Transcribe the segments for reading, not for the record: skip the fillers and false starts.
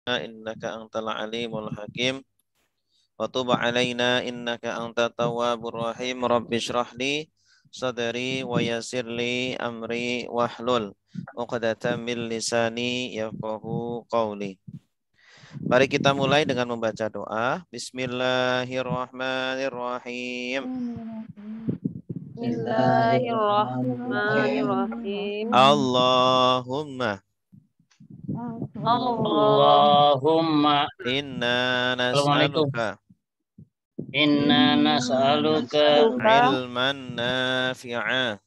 إنك أنت العليم الحكيم وتب علينا إنك أنت التواب الرحيم رب اشرح لي صدري ويسر لي أمري واحلل عقدة من lisani yafqahu qawli. Mari kita mulai dengan membaca doa. Bismillahirrahmanirrahim. Bismillahirrahmanirrahim. Allahumma inna nas'aluka ilman nafi'a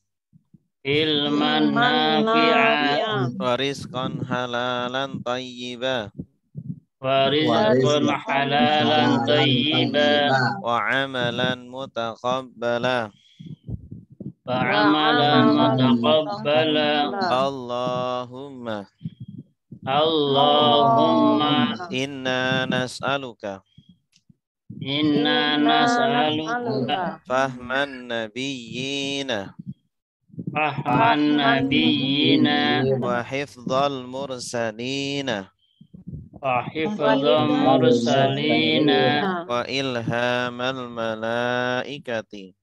wa rizqan halalan tayyiba wa amalan mutaqabbala. Allahumma inna nas'aluka fahman nabiyyina wa hifdzal mursalina wa ilhamal malaikati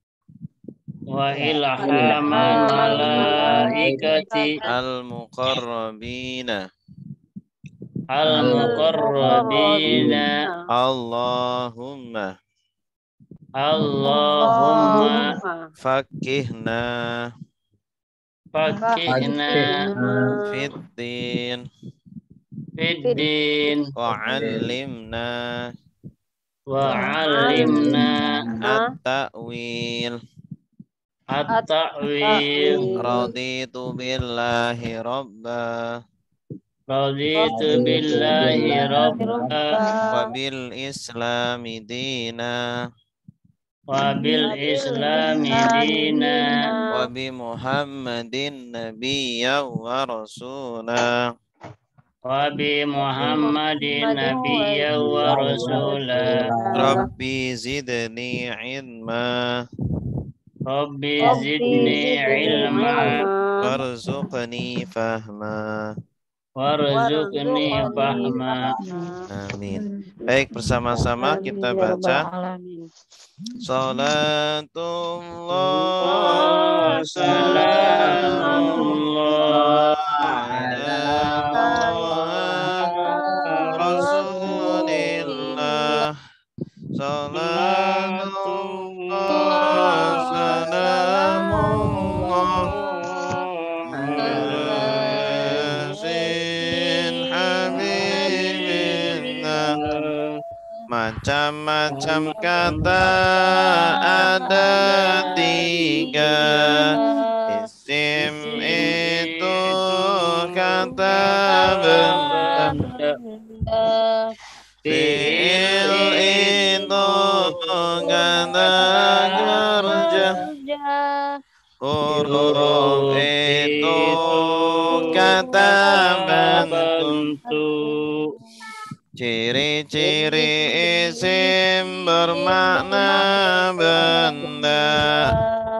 al-muqarrabina. Allahumma fakihna fiddin wa 'allimna at-ta'wil. Raditu billahi rabba wa bil islami dina wa bi Muhammadin nabiyya wa rasula. Rabbi zidni ilma warzuqni fahma. Amin. Baik, bersama-sama kita baca. Salatullah salamullah ala Rasulillah. Salatullah salamullah macam-macam kata ada tiga. Isim itu kata benda, fi'il itu kata kerja, huruf itu kata bantu. Ciri-ciri isim bermakna benda.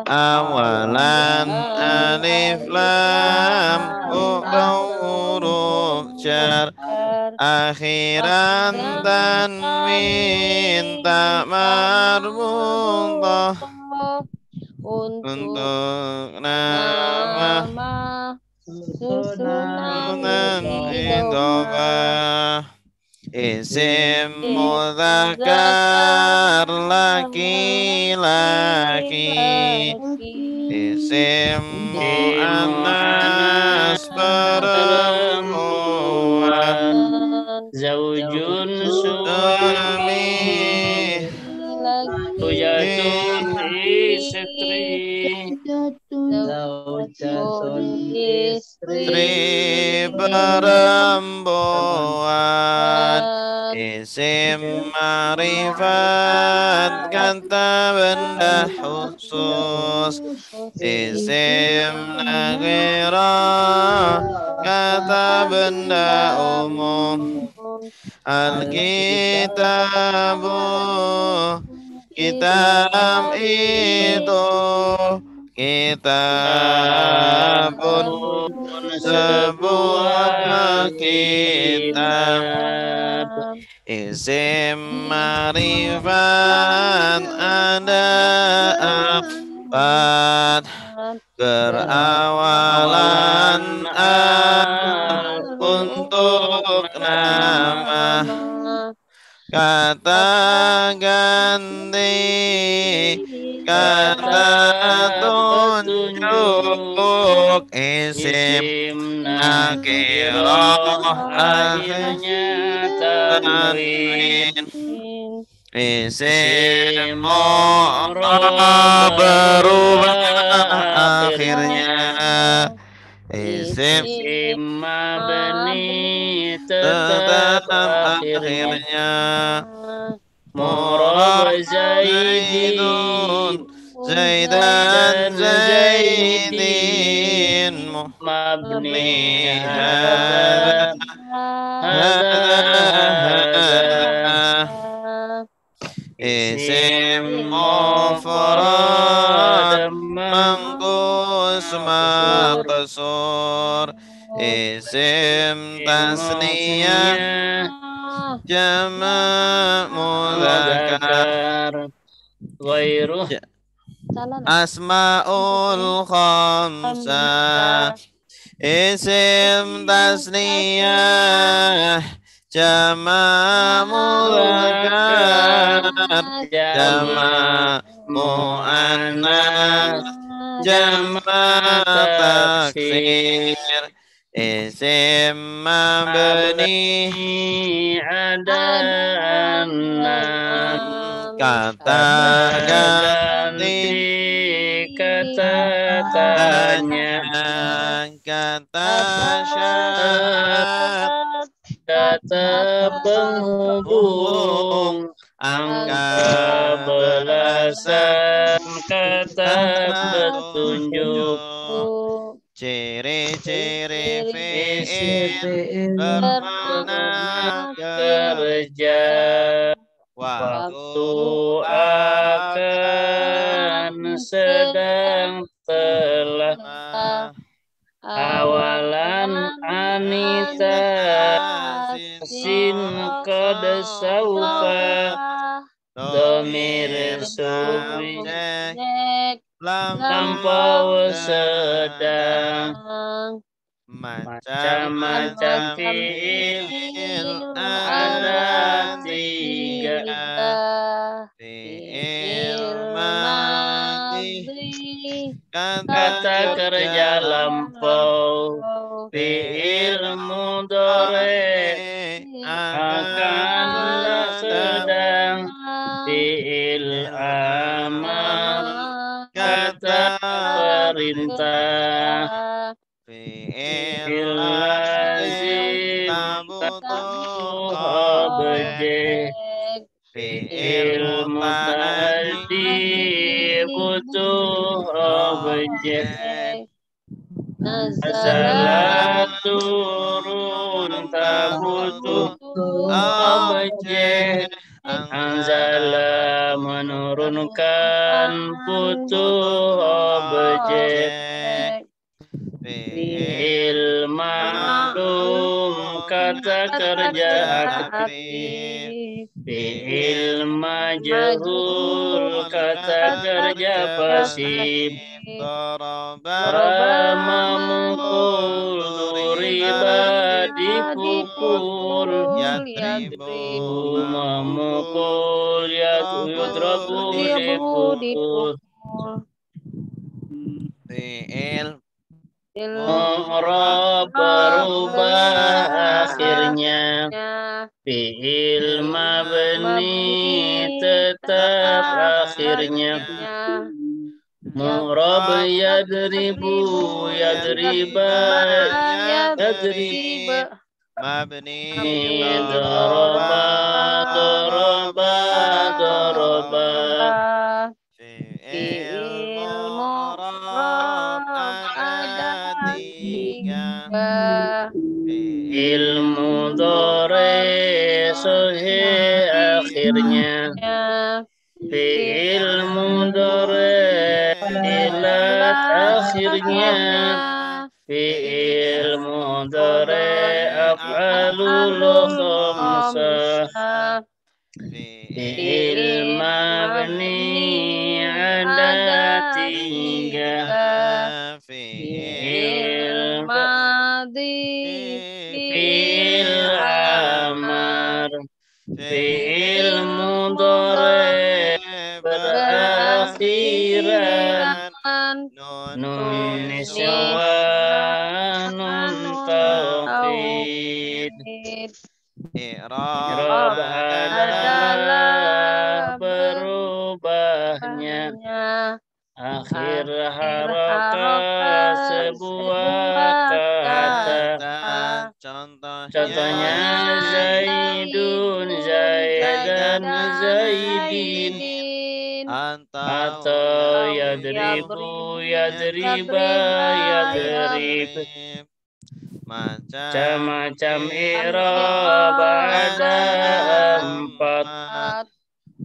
Awalan alif lam huruf jar. Akhiran tanwin tak marbutah. Untuk nama susunan idhofah. Isim mudzakkar laki-laki. Isim muannas perempuan. Zaujun suami. Zujatun istri. Istri perempuan. Isim ma'rifat kata benda khusus. Isim nakirah kata benda umum. Al-kitabu kitab itu. Kitabun sebuah kitab. Isim ma'rifat ada empat, berawalan untuk nama, kata ganti, kata tunjuk, isim nakirah akhirnya tanwin, isim mu'rab berubah akhirnya, isim mabni tetap tetap akhirnya, akhirnya, mu'rab Zaidun, Zaidan, Zaidin, mabni hada, hada isim isim mufrad mufrad mangkus maqsur, isim tasniyah jama' mudzakkar, ghairu asmaul khamsah, isim tasniyah jama' mudzakkar, jama' muannas, jama' taksir, isim mabni ada enam, kata ganti, kata tanya, kata syarat, kata penghubung, angka belasan, kata petunjuk, ciri-ciri fi'il fi'il bermakna kerja, waktu akan, sedang, telah, awalan, anita, sin, qad, saufa, domir, subjek, lampau, sedang, macam-macam fi'il ada tiga, fi'il madhi, kata kerja lampau, fi'il mudhari, akan, sedang, fi'il amar, kata perintah, fi'il lazim, tabutuh objek, fi'il muta'addi, butuh objek, nazala, turun, tabutuh objek, anzala, menurunkan, butuh objek, fi'il ma'lum, kata kerja aktif, fi'il majhul, kata kerja pasif, rama, mukul, duriba, dipukul, yadribu, memukul, yudrabu, dipukul, fi'il mu'rab berubah akhirnya, fi'il mabni tetap akhirnya, mu'rab yadribu, yadriba, yadrib, mabni doroba, doroba, doroba, fi'il mu'rab ada tiga, fi'il mudhari sahih akhirnya, fi'il mudhari ilat akhirnya, fi'il mudhari af'alul khamsah fi'il mabni ada 3, fi'il fi'il amar, fi'il mudhari berakhiran nun niswa nun taukid. I'rab adalah berubahnya akhir harokat sebuah kata. Contohnya Zaidun, Zaidan, Zaidin, atau yadribu, yadriba, yadrib. Macam-macam i'rab ada 4.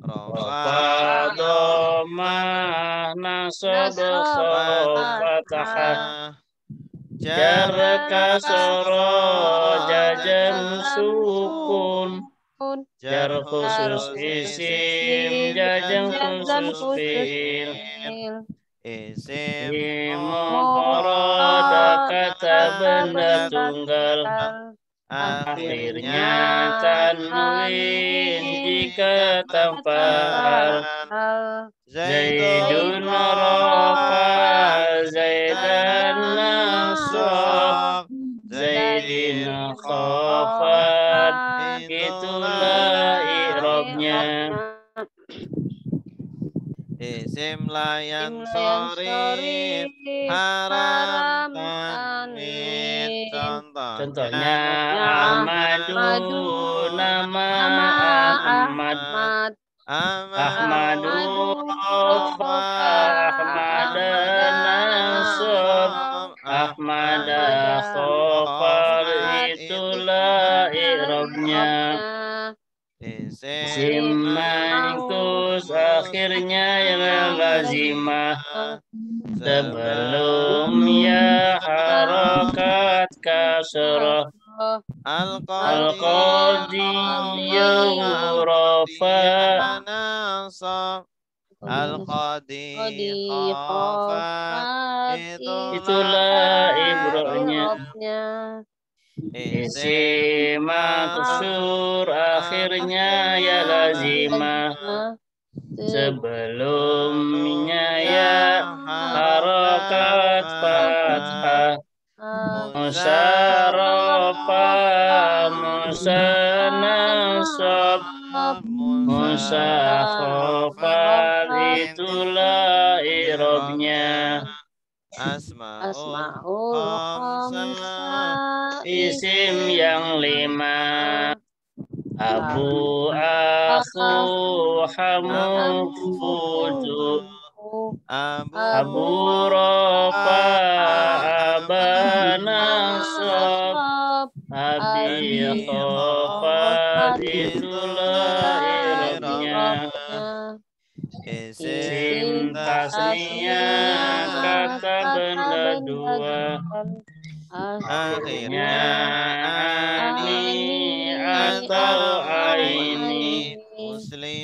Rafa, dhammah, nasab, fathah, jar, kasra, jazm, sukun, jar khusus isim, jazm khusus fi'il. Isim mufrad kata benda tunggal, akhirnya tanwin jika tanpa hal. Zaidun rafa, Zaidan nasab, Zaidin khafad, itulah i'rabnya. Isim layan sorif haram tanwin. Contohnya Ahmadu, nama Ahmad. Ahmadu rafa, Ahmada nasab, Ahmada khafad, itulah i'rabnya. Isim manqus akhirnya yang lazimah, sebelum ya harokat kasrah. Al-qadi rafa, Al-qadi khafad, itulah i'rabnya. Isim maksur akhirnya ya lazimah, sebelumnya ya harokat fathah. Musarafa, musanasab, musakhafat, itulah i'rabnya. Asma'ul khamsah, isim yang 5. Abu, akhu, hamu, fudu. Abu rafa, aba nasab, abi khafad, itulah i'rabnya. Isim tasniyah kata benda 2, akhirnya ani atau aini.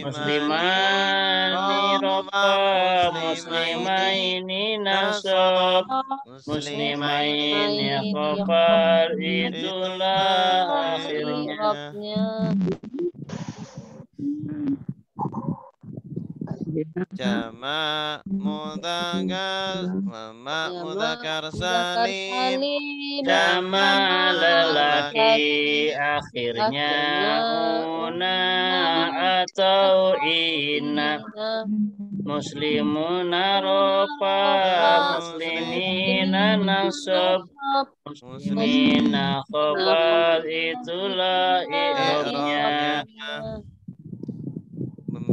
Muslimani rafa, muslimaini nasab, muslimaini khafad, itulah akhirnya. Jama' mudzakkar salim, jama' lelaki akhirnya una atau ina. Muslimuna rafa, muslimina nasab, muslimina khafad, itulah i'rabnya.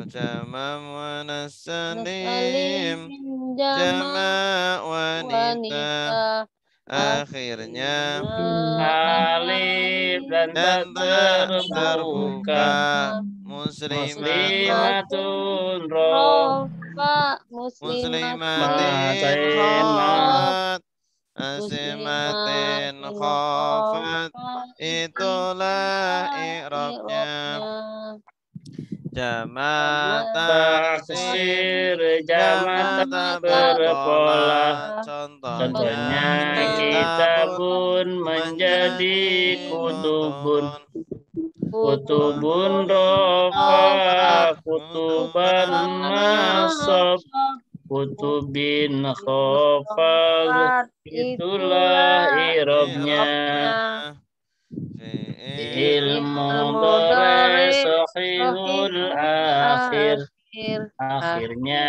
Jama' muannas salim, jama' wanita, akhirnya alif dan terbuka. Muslimatun rofa, muslimatin khafat, asimatin khafat, itulah i'rabnya. Jamak taksir, jamak jamak berpola. Contohnya Contohnya kitabun menjadi kutubun. Kutubun rofa, kutuban nasab, kutubin khofad, itulah irobnya. Ilmu dore sahihul akhir, akhirnya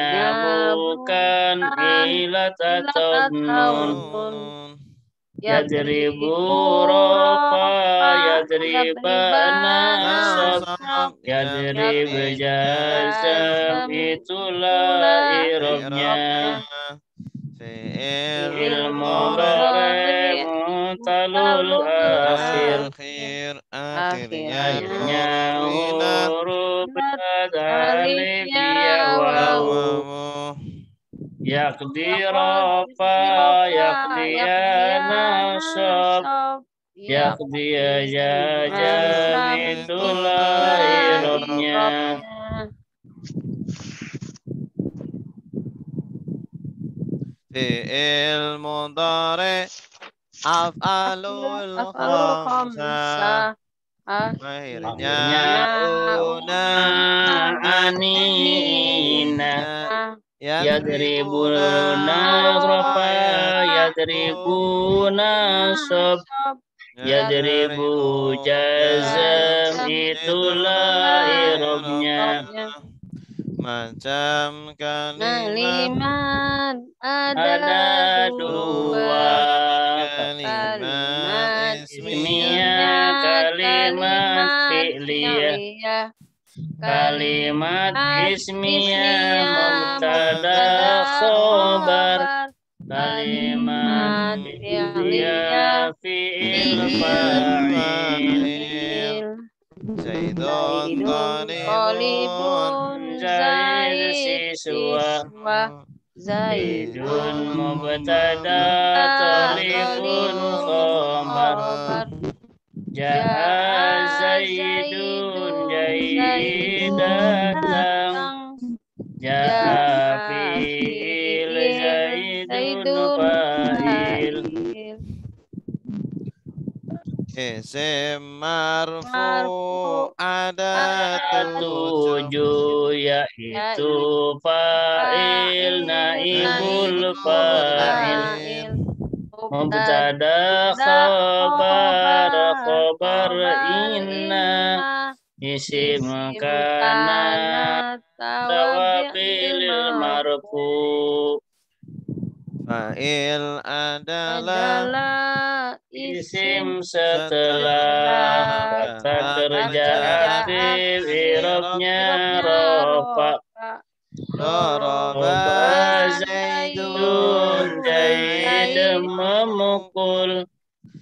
bukan ilat atau nun. Yadribu rofa, yadriba nasab, yadrib jazam, itulah irobnya. Ilmu dore mutalul akhir, akhirnya huruf alif ya wawu. Yakdi rofa, yakdi nasab, yakdi jazam, itulah irobnya. Fi'il mudhari af'alul khamsah akhirnya una anina, yadribuna rofa, yadribuna sob, yadribu jazam, itulah irobnya. Macam Kalimat Ada dua, kalimat ismiyah, kalimat fi'liyah. Kalimat ismiyah mubtada khobar, kalimat fi'liyah fi'il fa'il. Zaidun talibun, Zaid siswa, Zaidun mubtada, talibun khobar. Ja'a Zaidun, Zaid datang. Ja'a fi'il, Zaidun fa'il. Isim marfu ada Tujuh, yaitu fa'il, naibul fa'il. Mubtada khabar, khabar inna, isim kana, tawabil marfu. Fa'il adalah isim setelah kata kerja aktif, irobnya rofa. Roba Zaidun, Zaid memukul.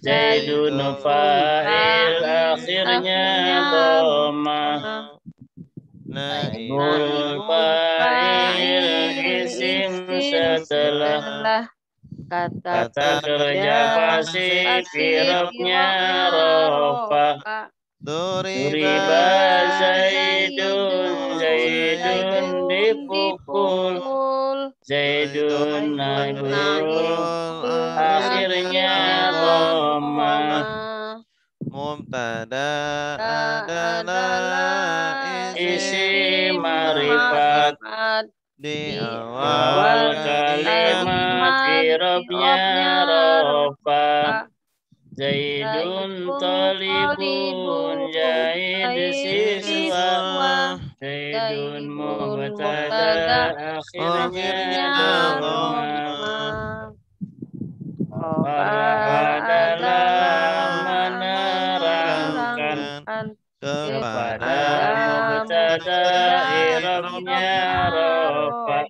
Zaidun fa'il, akhirnya dhamma. Naibul fa'il, isim setelah kata kerja pasif, irobnya rofa. Duriba Zaidun, Zaidun dipukul. Zaidun naibul, akhirnya dhamma. Mubtada adalah isim ma'rifat. Di awal kalimat, irobnya rofa. Zaidun talibun, Zaid siswa. Zaidun mubtada, akhirnya dhamma. Adalah menerangkan kepada mubtada, irobnya rofa.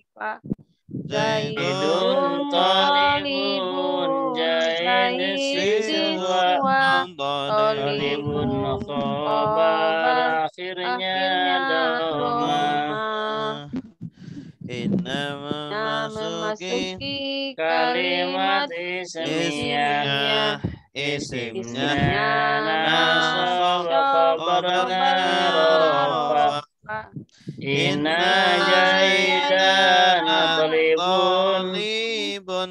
Zaidun talibun, Zaid siswa. Talibun khabar, akhirnya dhamma. Inna memasuki kalimat ismiyah, isimnya nasab, khabarnya rofa. Inna Zaidan talibun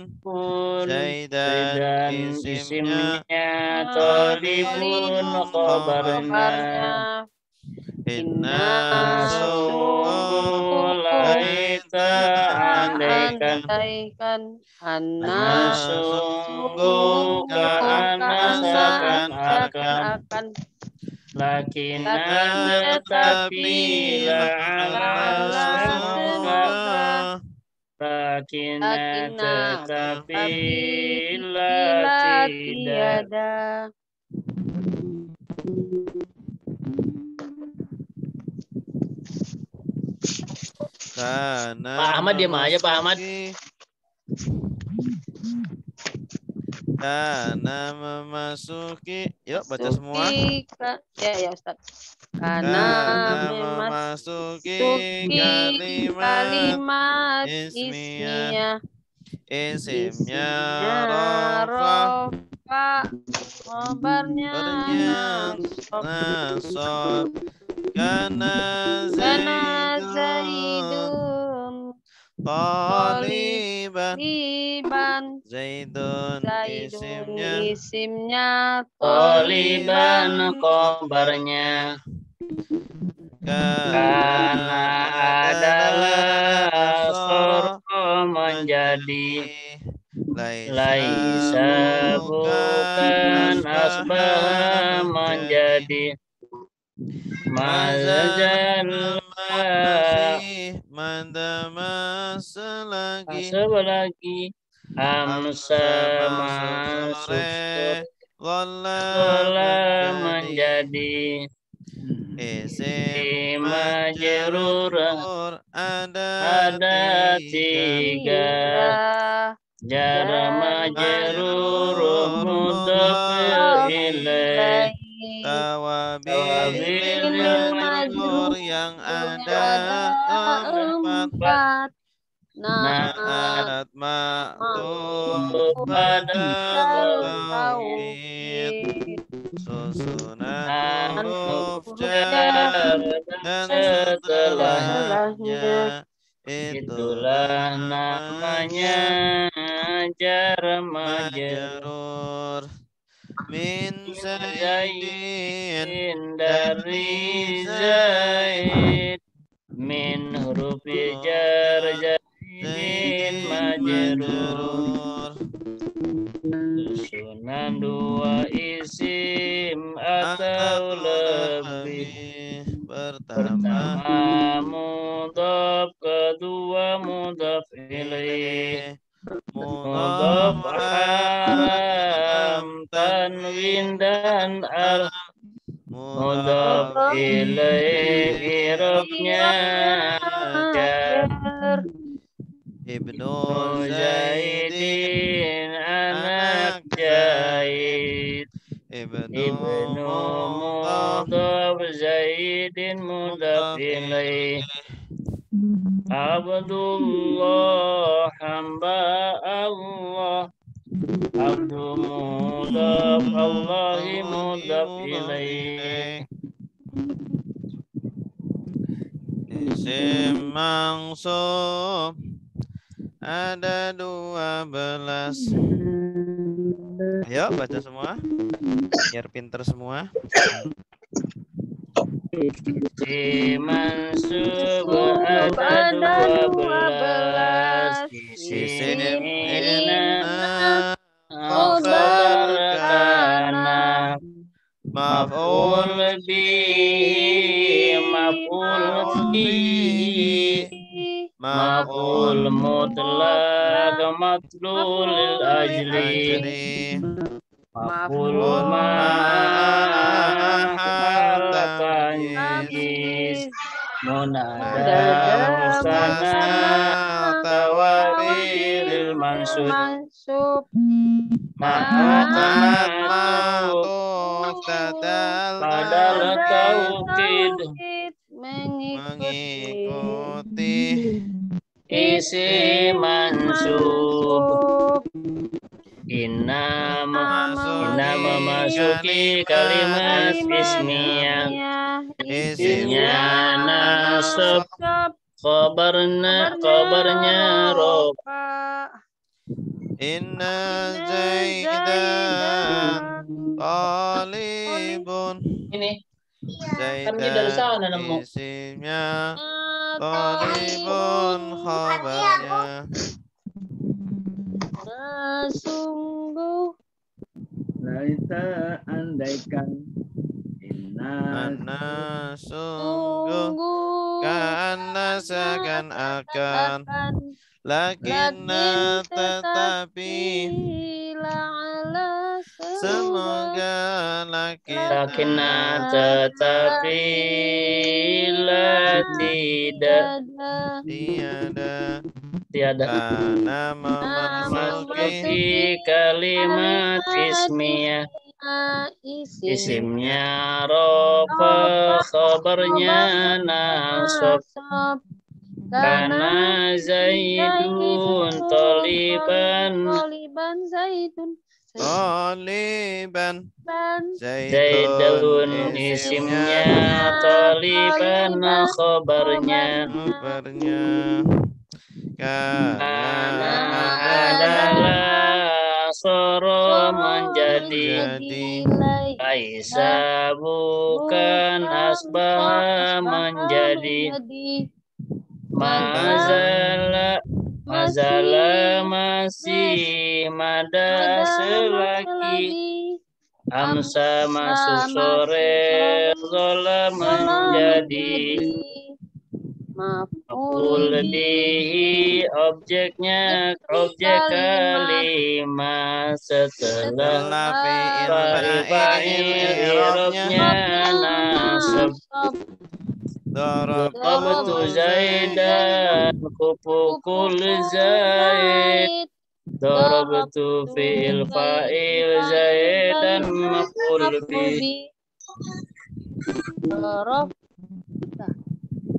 Zaidan isimnya talibun khabarnya Inna sulaita andaikan Anna sungguh keanasakan akan Lakina tetapi la'ala semoga Lakina tetapi la tiada Karena Pak Ahmad diam aja Pak Ahmad. Karena memasuki, yuk baca semua. Ya Ustaz. Karena memasuki kalimat ismiyah. Isimnya rofa. Kabarnya nasab. Karena Zaidun Qaliban Zaidun isimnya Qaliban kabarnya Karena adalah soro menjadi Laisa bukan asbah menjadi Mazajal selagi Amsa masuk Gola menjadi Isim majrur ada tiga Jar majrur mudhaf ilaih Tawabil majrur yang ada empat Naat ma'tuf badal tauhid Susunan huruf jar dan setelahnya Itulah namanya jar majrur Min Zaidin dari Zaid Min huruf jar Zaidin majrur Susunan dua isim atau lebih Pertama mudhaf kedua mudhaf ilaih Mudhaf haram tanwin dan al Mudhaf ilaih irabnya jar Ibnu Zaidin anak Zaid Ibnu mudhaf Zaidin mudhaf ilaih Abdullah hamba Allah Abdu mudhaf Allahi mudhaf ilaih Isim mansub ada 12. Ayo baca semua biar pinter semua. Isim mansub ada 12. Isim inna khabar kana maf'ul bihi maf'ul fihi maf'ul mutlaq matlul ajli maf'ul ma'al tanjis munada musana tawaril mansub ma'atuf padal taukid mengikuti isi mansub Inna memasuki kalimat ismiyah Isimnya nasab. nasab. Kabarnya rofa. Inna Zaidan talibun. Ini Zaidan isimnya, talibun khabarnya. Sungguh Laisa andaikan Anna sungguh Kana seakan-akan Lakinna tetapi la'ala Semoga lakinna tetapi la tiada Karena memasuki kalimat ismiyah. Isimnya rofa, khabarnya nasab. Karena Zaidun toliban Zaidun Zaidun isimnya, toliban khabarnya. Karena adalah soro menjadi. Laisa bukan asbah menjadi. Mazala masih mada selagi. Amsa masuk sore, zola menjadi. Maf'ul bihi objeknya, objek kalimat setelah fa'il i'rabnya nasab. Darabtu Zaidan, kupukul Zaid. Darabtu fi'il fa'il Zaidan maf'ul bihi.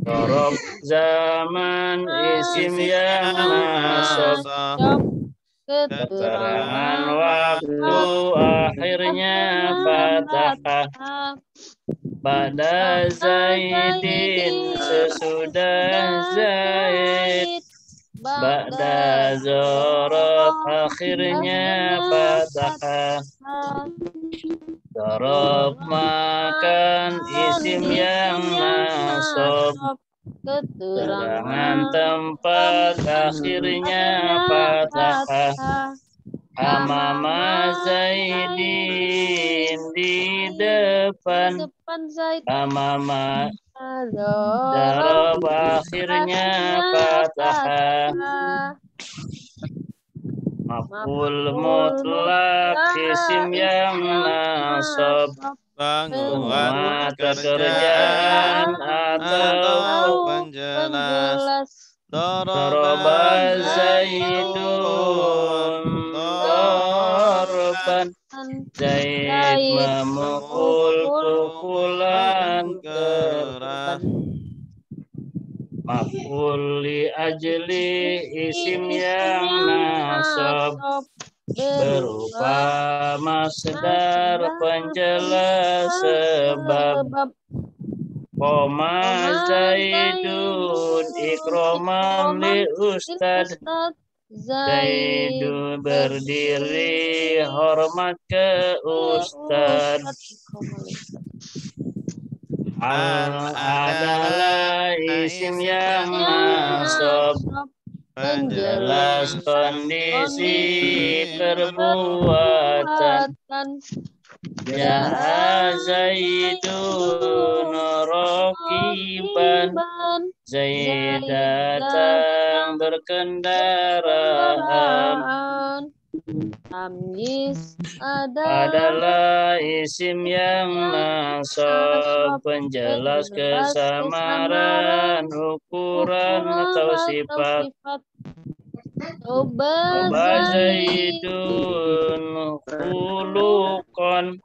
Darab zaman isim yang nasab. Keterangan waktu akhirnya fathah. Pada Zaidin sesudah Zaid. Ba'da zorof akhirnya fathah. Zorof makan isim yang nasab. Keterangan tempat akhirnya fathah. Amama Zaidin di depan. Amama darab akhirnya fathah. Maf'ul mutlak isim yang nasab. Penguat pekerjaan atau penjelas. Daraba Zaidun darban. Zaid memukul pukulan keras. Maf'ul li ajli isim yang nasab. Berupa masdar penjelas sebab. Koma Zaidun ikroman li ustad. Zaidun berdiri hormat ke ustad. Al adalah isim yang nasab. Penjelas kondisi perbuatan. Ja'a Zaidun rokiban. Zaid datang berkendaraan. Tamyiz adalah isim yang nasab. Penjelas kesamaran ukuran atau sifat. Oba Zaidun khuluqan.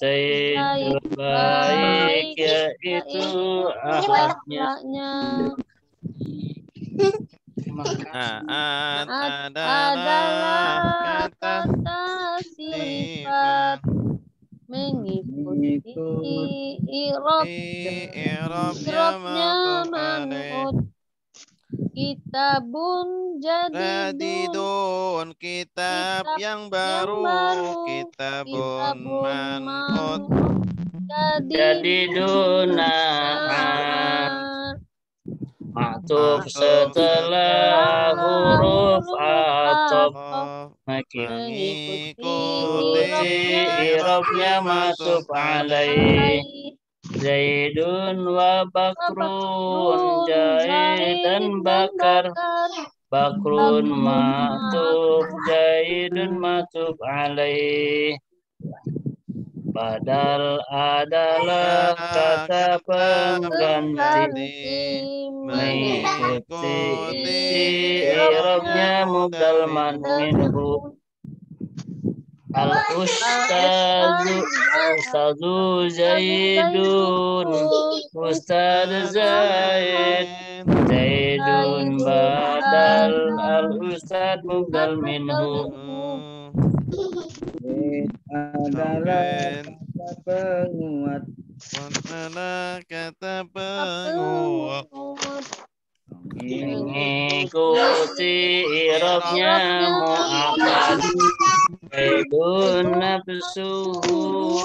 Zaid baik yaitu akhlaknya. adalah kata sifat mengikuti i'rab i'rabnya ma'tuf alaih. Kitabun jadidun Jadidun, kitab yang baru. Kitabun man'ut. Jadiduna Ma'tuf setelah huruf atop mengikuti i'rabnya ma'tuf alaih. Zaidun wa Bakrun, Zaid dan Bakar. Bakrun ma'tuf, Zaidun ma'tuf alaih. Badal adalah kata pengganti mengikuti i'rabnya mubdal man minhu. Ustazu Zaidun, Ustaz Zaid, Zaidun badal al-ustad mubdal minhu. adalah penguat Adalah kata penguat. Mengikuti i'rabnya mu'akkad. Zaidun nafsuhu,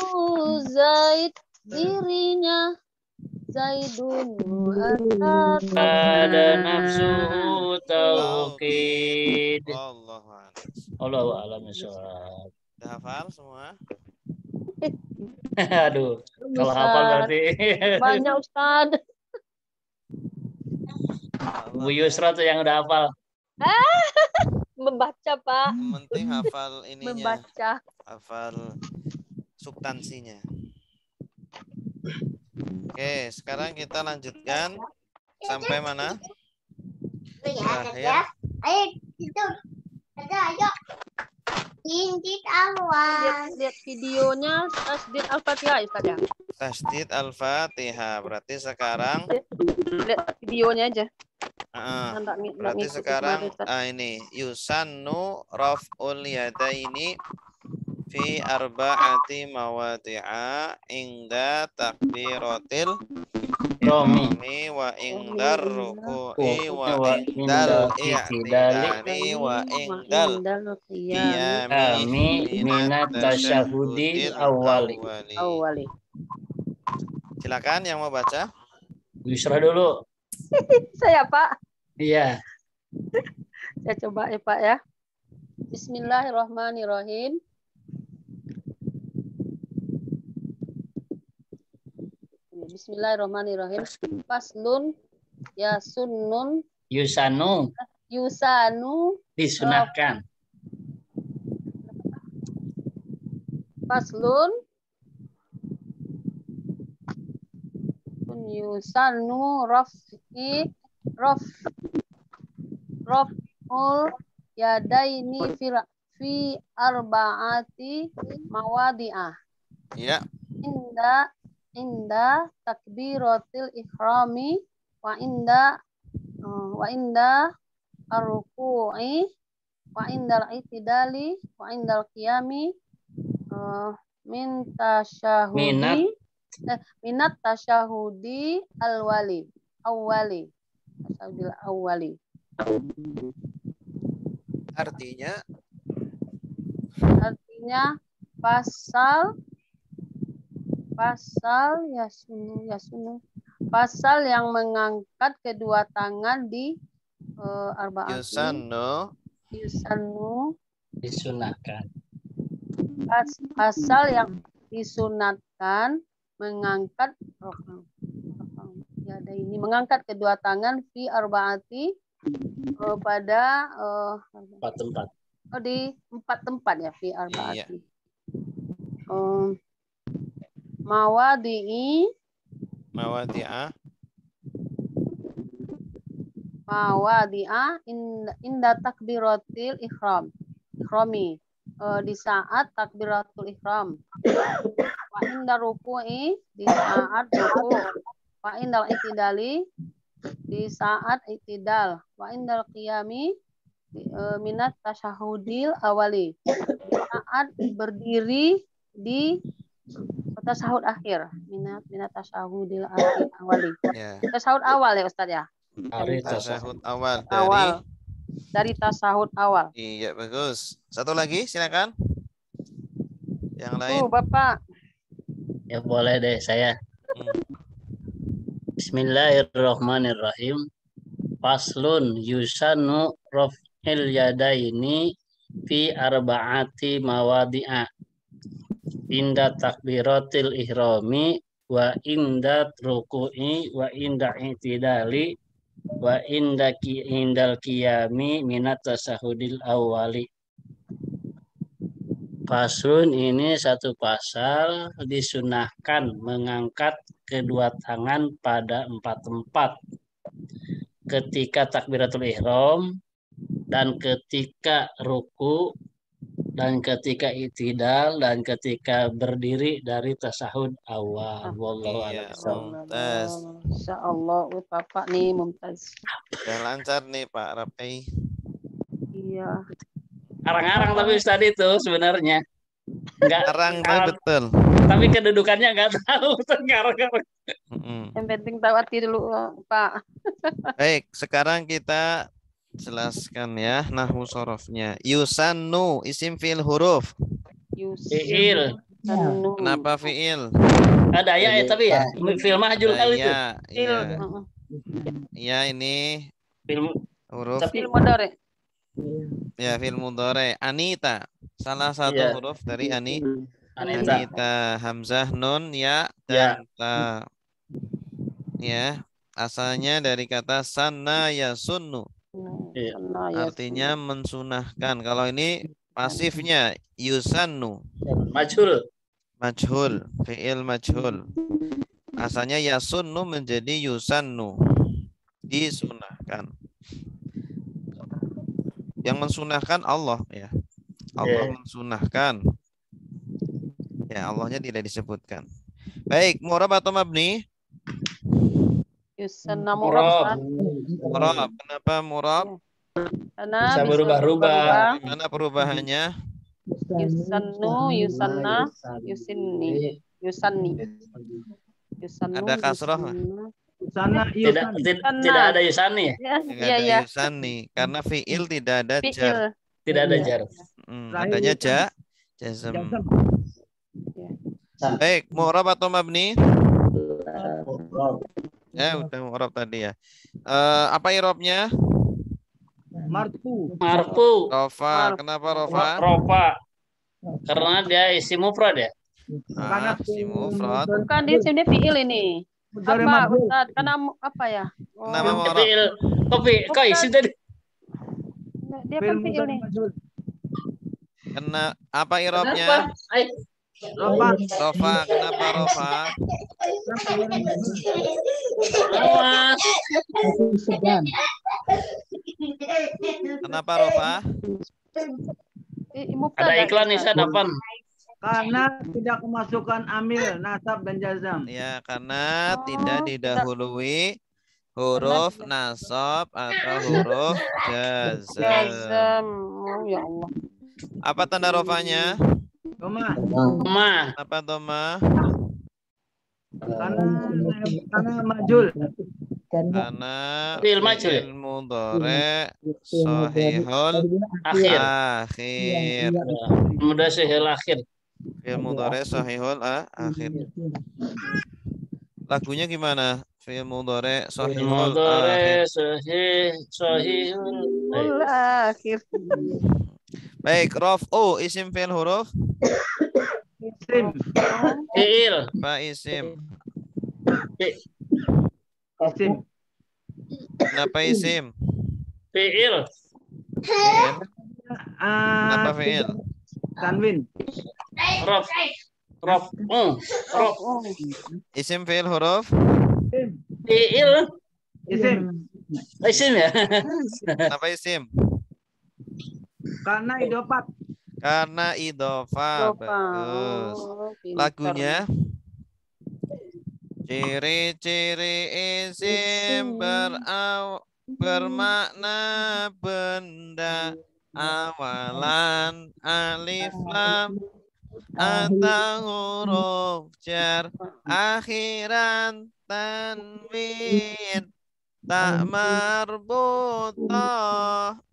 Zaid dirinya, Zaidun mu'akkad pada nafsuhu taukid. Allahu Allahu a'lam a'lam. bishawab. Udah hafal semua? Aduh, kalau hafal berarti banyak Ustaz. Bu Yusra tuh yang udah hafal. Membaca Pak, Yang penting hafal ininya. membaca. Hafal substansinya. Oke, sekarang kita lanjutkan sampai mana? Terakhir. Lihat videonya Tasdid Al-Fatihah Ustaz ya. Tasdid Al-Fatihah. Berarti sekarang Lihat videonya aja. berarti sekarang ini yusannu raf'ul yadaini fi arba'ati mawadi'a inda takbiratil ihrami wa indar ruku'i wa indal i'tidali wa indal qiyami minat tasyahudil awali. Silakan yang mau baca. Yusra dulu. Saya Pak. Iya. Saya coba ya Pak ya. Bismillahirrahmanirrahim. Bismillahirrahmanirrahim. Faslun yasunnun Yusanu yusanu disunahkan. faslun yusanu raf'ul yadaini fi arba'ati mawadi'ah. Ya. Inda takbiratil ihrami wa inda ar-ruku'i wa indal i'tidali wa indal qiyami minat tasyahudi awali. Artinya pasal yasunu pasal yang mengangkat kedua tangan di arba'ati yusanu Disunahkan. Pasal yang disunatkan mengangkat mengangkat kedua tangan fi arba'ati pada Empat tempat. di 4 tempat ya fi arba'ati. Mawadi'a inda takbiratil ihrami di saat takbiratul ihram. Wa inda ruku'i di saat ruku'. Wa indal i'tidali di saat i'tidal. Wa indal qiyami minat tasyahudil awali. Di saat berdiri di tasahud akhir. Minat tasahudil awali. Ya. Tasahud awal ya Ustaz ya. Dari Tasahud awal Awal. Dari tasahud awal. Iya, bagus. Satu lagi, silakan. Yang lain. Bapak. Ya boleh deh saya. Bismillahirrahmanirrahim. Faslun yusanu raf'il yadaini fi arba'ati mawadi'a. Inda takbiratil ihrami wa inda ruku'i wa inda i'tidali wa indal qiyami minat tasahudil awali. Faslun ini satu pasal disunahkan mengangkat kedua tangan pada 4 tempat ketika takbiratul ihram dan ketika ruku dan ketika i'tidal dan ketika berdiri dari tasahud awal. Wallahu Iya, a'lam. mumtaz. Insyaallah Bapak nih mumtaz. Udah lancar nih Pak Rapi. Iya. Arang-arang tapi Ustaz itu sebenarnya. Enggak Arang tapi betul. tapi kedudukannya enggak tahu sekarang. Yang penting tahu arti dulu Pak. Baik, sekarang kita jelaskan ya nahwu sorofnya. Yusannu isim fi'il huruf. Fi'il. Kenapa fi'il? Ada ya tapi ya fi'il mahjul kali itu. Iya. Iya ini Fi'il huruf. Fi'il mudhari. Ya, fi'il mudhari. Anita. Salah satu Iya. huruf dari Anita. Anita. Hamzah, nun, ya, dan ta. Ya, asalnya dari kata sanna yasunnu. Iya. Artinya mensunahkan. Kalau ini pasifnya yusannu. Majhul. Majhul, fi'il majhul. Asalnya yasunnu menjadi yusannu. Disunahkan. Yang mensunahkan Allah ya. Allah mensunahkan. Ya, Allahnya tidak disebutkan. Baik, mu'rab atau mabni? Yusanna Murab. Murab. Kenapa murab? Karena Bisa berubah-ubah. Gimana perubahannya? Yusannu, yusanna, yusinni, yusanni. Yusannu, Ada kasroh nggak? Sana Tidak ada yusani ya? Tidak Iya, ada iya. yusani. Karena fi'il tidak ada jar. Fi'il. Tidak ada jar. Adanya jazm. Baik, mu'rab atau mabni? Ya, udah mu'rab tadi ya. Apa i'rabnya? marfu. Marfu. Rofa. Kenapa rofa? Rofa. Karena dia isim mufrad ya. Si mufrad. Bukan di sini fi'il ini. Apa Ustaz? Karena apa ya? Kenapa mu'rab? Fi'il. Kok isim tadi? Dia kan fi'il nih. Kena apa i'rabnya? Rofa. Kenapa rofa? Kenapa rofa? Ada iklan nih Ustaz apa? Karena tidak memasukkan amil, nasab dan jazam. Ya, karena tidak didahului huruf nasab atau huruf jazam. Jazam. Ya Allah. Apa tanda rofanya? Doma. Apa doma? Karena majul. Karena Fi'il majhul. fi'il mudhari sahihul Akhir. akhir. Mudah sehil akhir. Fi'il mudhari sahihul akhir. Lagunya gimana? Fi'il mudhari sahihul akhir. Sahihul Akhir. Baik, raf'u isim fi'il huruf. Isim. Fi'il. Apa isim? Isim. Kenapa isim? Fi'il. Fi'il. Kenapa fi'il? Tanwin. Rof. Rof. Isim fi'il huruf. Fi'il. Isim. Isim ya. Kenapa isim? Karena idofat. Karena idhofa. Bagus. Lagunya. Ciri-ciri isim bermakna benda awalan alif lam atau huruf jar akhiran tanwin tak marbutah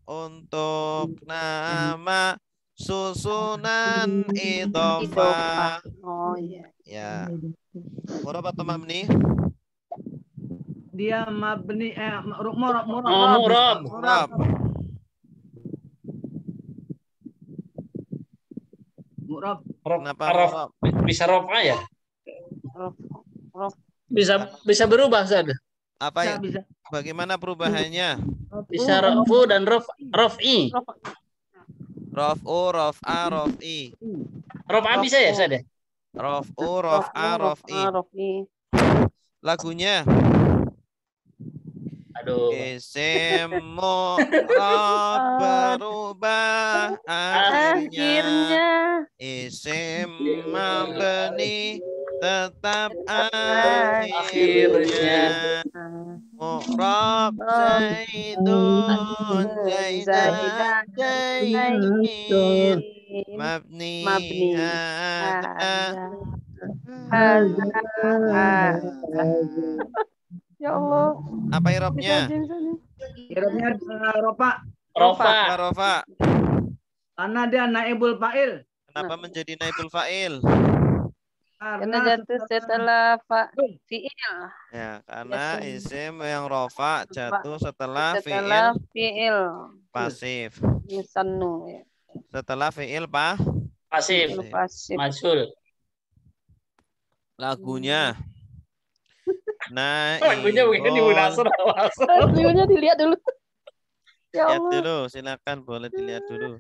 untuk nama susunan idhofah. Oh iya. Ya. Murab atau mabni? Dia mabni murab. Murab. Murab. Murab. Kenapa Rof. murab? Bisa rofa ya? Rof. Bisa berubah, Ustaz. Apa ya? Bisa. Bagaimana perubahannya? Bisa rofu dan rofi. Raf'u, raf'a, raf'i. Rofa bisa ya, Ustaz? Raf'u, raf'a, raf'i. Lagunya Aduh. isim mu'rab berubah akhirnya isim mabni tetap akhirnya mu'rab zaidun zaidan zaidin mabni Ya Allah. apa irobnya? Irobnya rofa. Rofa. Apa rofa? Karena dia naibul fa'il. Kenapa menjadi naibul fa'il? Karena jatuh setelah fi'il. Ya, karena isim yang rofa jatuh setelah Setelah fi'il fi'il. pasif. Yusannu. Ya. Setelah fi'il Pasif. Pasif. Majhul. lagunya. Lagunya mungkin Ibu Nasr. Lagunya dilihat dulu. Ya Lihat Allah. dulu, silakan boleh dilihat dulu.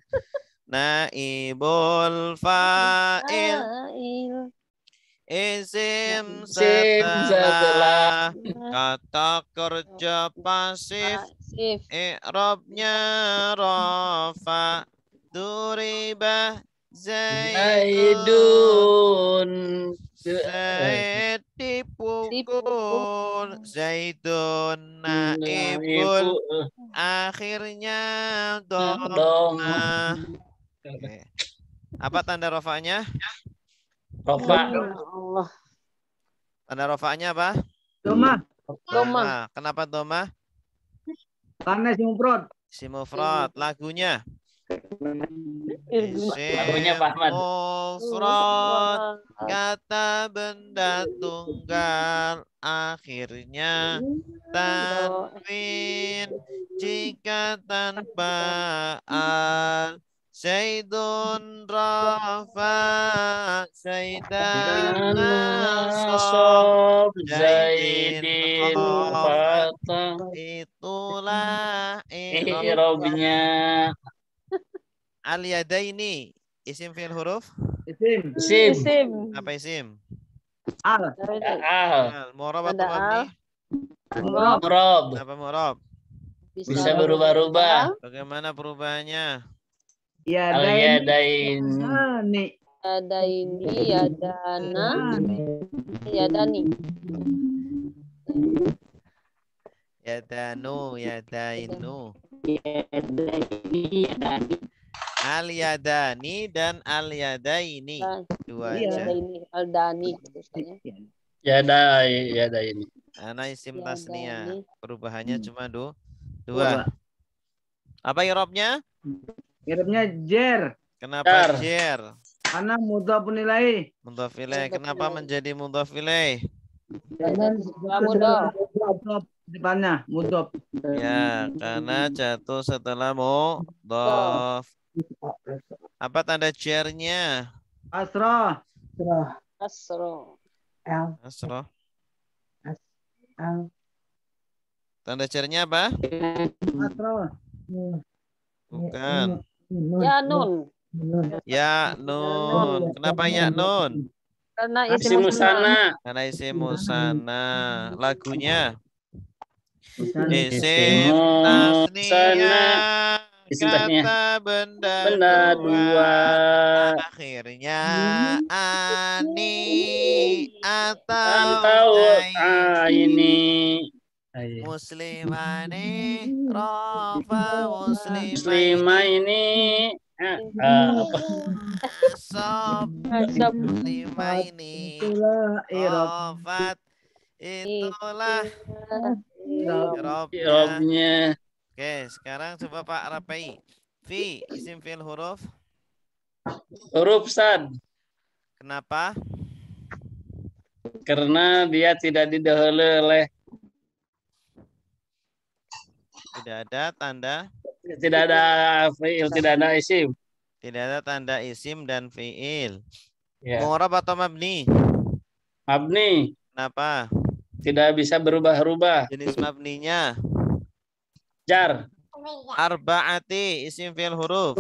Naibul fa'il isim setelah kata kerja pasif i'rabnya rafa duriba zaidun zaid dipukul zaidun naibul akhirnya dhamma. Oke. Apa tanda rofanya? Rofa. Allah. Tanda rofanya apa? Doma. Doma. Kenapa doma? Karena si mufrad. Si mufrad. Lagunya? Lagunya Pak Ahmad. Mufrad. Kata benda tunggal. Akhirnya tanwin. Jika tanpa al. Zaidun rafa. Zaidan nasab. Zaidin fatah. Itulah I'rabnya. Al-yadaini isim fi'il huruf? Isim. Isim. Apa isim? Al. Al. Mu'rab atau Ada mabni? Murab. Apa mu'rab? Bisa berubah-ubah. Bagaimana perubahannya? Ya Al-yadain. Yadaini, yadana, yadani. Yadanu, yadainu. Al-yadani dan al-yadaini. Dua aja. Yadaini, aldani. Yadain. Karena isim tasnia. Yadani. Perubahannya cuma dua. Apa irobnya? Irobnya jer. Kenapa jer? Karena mudhafun ilaih. Mudhaf ilaih. Kenapa menjadi mudhaf ilaih? Mudhaf. Depannya mudhaf. Ya, karena jatuh setelah mudhaf. Apa tanda jernya? Asrah. Asro. Asroh. Tanda jernya apa? Asrah. Bukan. Ya nun. Ya nun. Kenapa ya nun? Karena Isim musana. Karena isim musana. Lagunya Isim isim musana. tasnia. Kata benda dua. Akhirnya ani atau ini. muslimani rafa muslimaini Muslimah ini Apa? Sob Asap. 5 ini. Itulah irob. Rofat itulah irobnya. Irobnya Oke, sekarang coba Pak Rapai. Fi, isim fi'il huruf. huruf sad Kenapa? karena dia tidak didahului oleh Tidak ada tanda. tidak ada fiil, tidak ada isim. Tidak ada tanda isim dan fi'il. Ya. Mu'rab atau mabni? Mabni Kenapa? tidak bisa berubah-ubah. Jenis mabninya. Jar. Arba'ati, isim fi'il huruf.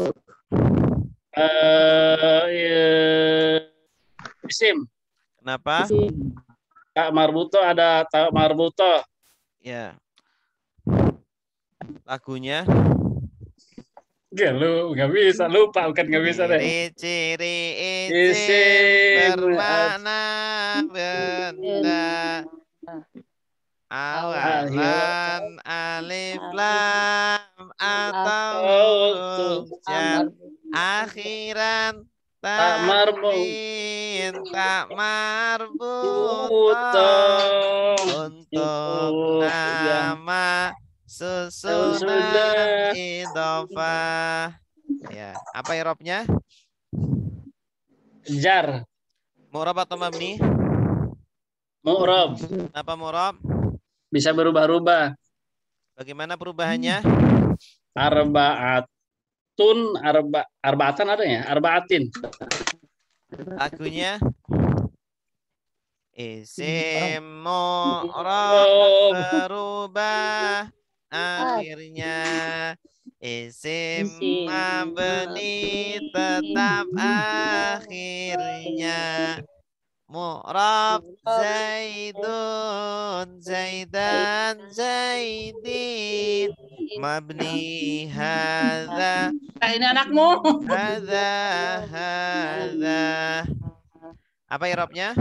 Isim. Kenapa? Tak marbuto ada tak marbuto. Ya. Lagunya. Gak lu nggak bisa lupa bukan nggak bisa deh. Ciri-ciri Isim isim bermakna benda. Awalan alif lam atau huruf jar. Akhiran Tak marbut. tanwin tak marbutoh. Buto. Untuk Ya. nama susunan Sudah. idhofah. Ya, apa irobnya? Jar. Mu'rab atau mabni? Mu'rab. Apa mu'rab? Bisa berubah-ubah. Bagaimana perubahannya? Arbaatan ada ya? Arbaatin. Lagunya isim mu'rab berubah akhirnya, isim mabni tetap akhirnya. Mu'rab Zaidun Zaidan Zaidin mabni hadza Ini anakmu. hadza. Apa irobnya?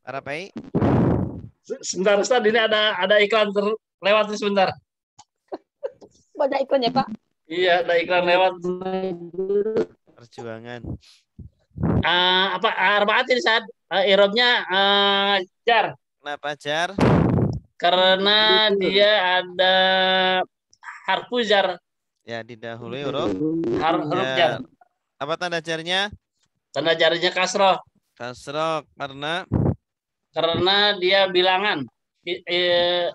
Para baik. Sebentar Ustaz, ini ada iklan lewat nih sebentar. Banyak ikonnya, Pak. Iya, ada iklan lewat. Perjuangan. Apa arbaatin saat irobnya jar Kenapa jar? karena dia ada harfu jar. Ya didahului huruf Huruf jar. Apa tanda jarnya? Tanda jarnya kasroh Kasroh karena dia bilangan. Iya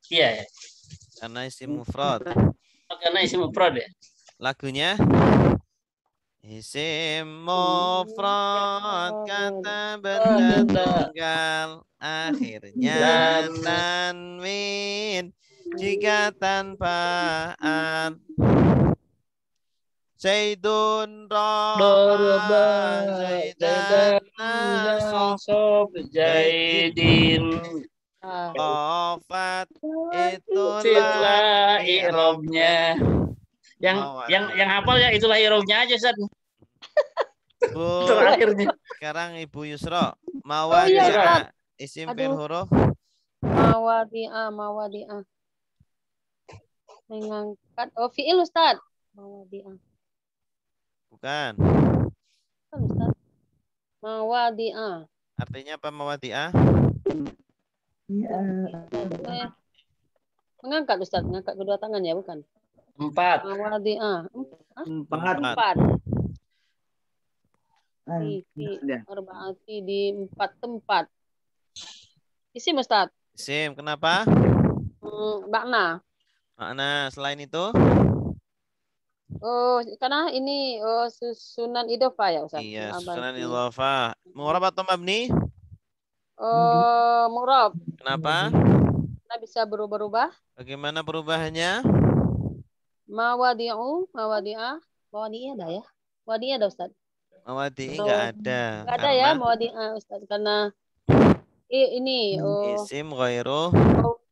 ya. karena isim mufrad. Karena isim mufrad ya. Lagunya isim mufrad kata benda tunggal akhirnya tanwin jika tanpa an. Zaidun roba Zaidan nasob Zaidin Rofat itulah irobnya. Yang hafal ya itulah irobnya aja Ustaz. Bu, Terakhirnya. sekarang Ibu Yusro. Oh, iya, Mawadi'a. Isim fi'il Aduh. huruf. Mawadi'ah. Mengangkat. Oh, fi'il Ustaz. Mawadi'ah. Bukan. Kan Ustaz. Mawadi'ah. Artinya apa mawadi'ah? Mengangkat Ustaz. Mengangkat kedua tangan ya, bukan? 4. Mawadi'ah. 4. 4. Arba'ati di 4 tempat. Isim Ustaz. Isim. Kenapa? Makna. Makna selain itu? Oh, karena ini susunan idhofah ya Ustaz. Iya, susunan idhofah. Mu'rab atau mabni? Mu'rab. Kenapa? Karena bisa berubah-ubah. Bagaimana perubahannya? Mawadi'ah ada ya? Mawadi'ah ada Ustaz. Mawadi'i enggak ada. Enggak ada ya Mawadi'ah Ustaz karena ini isim ghairu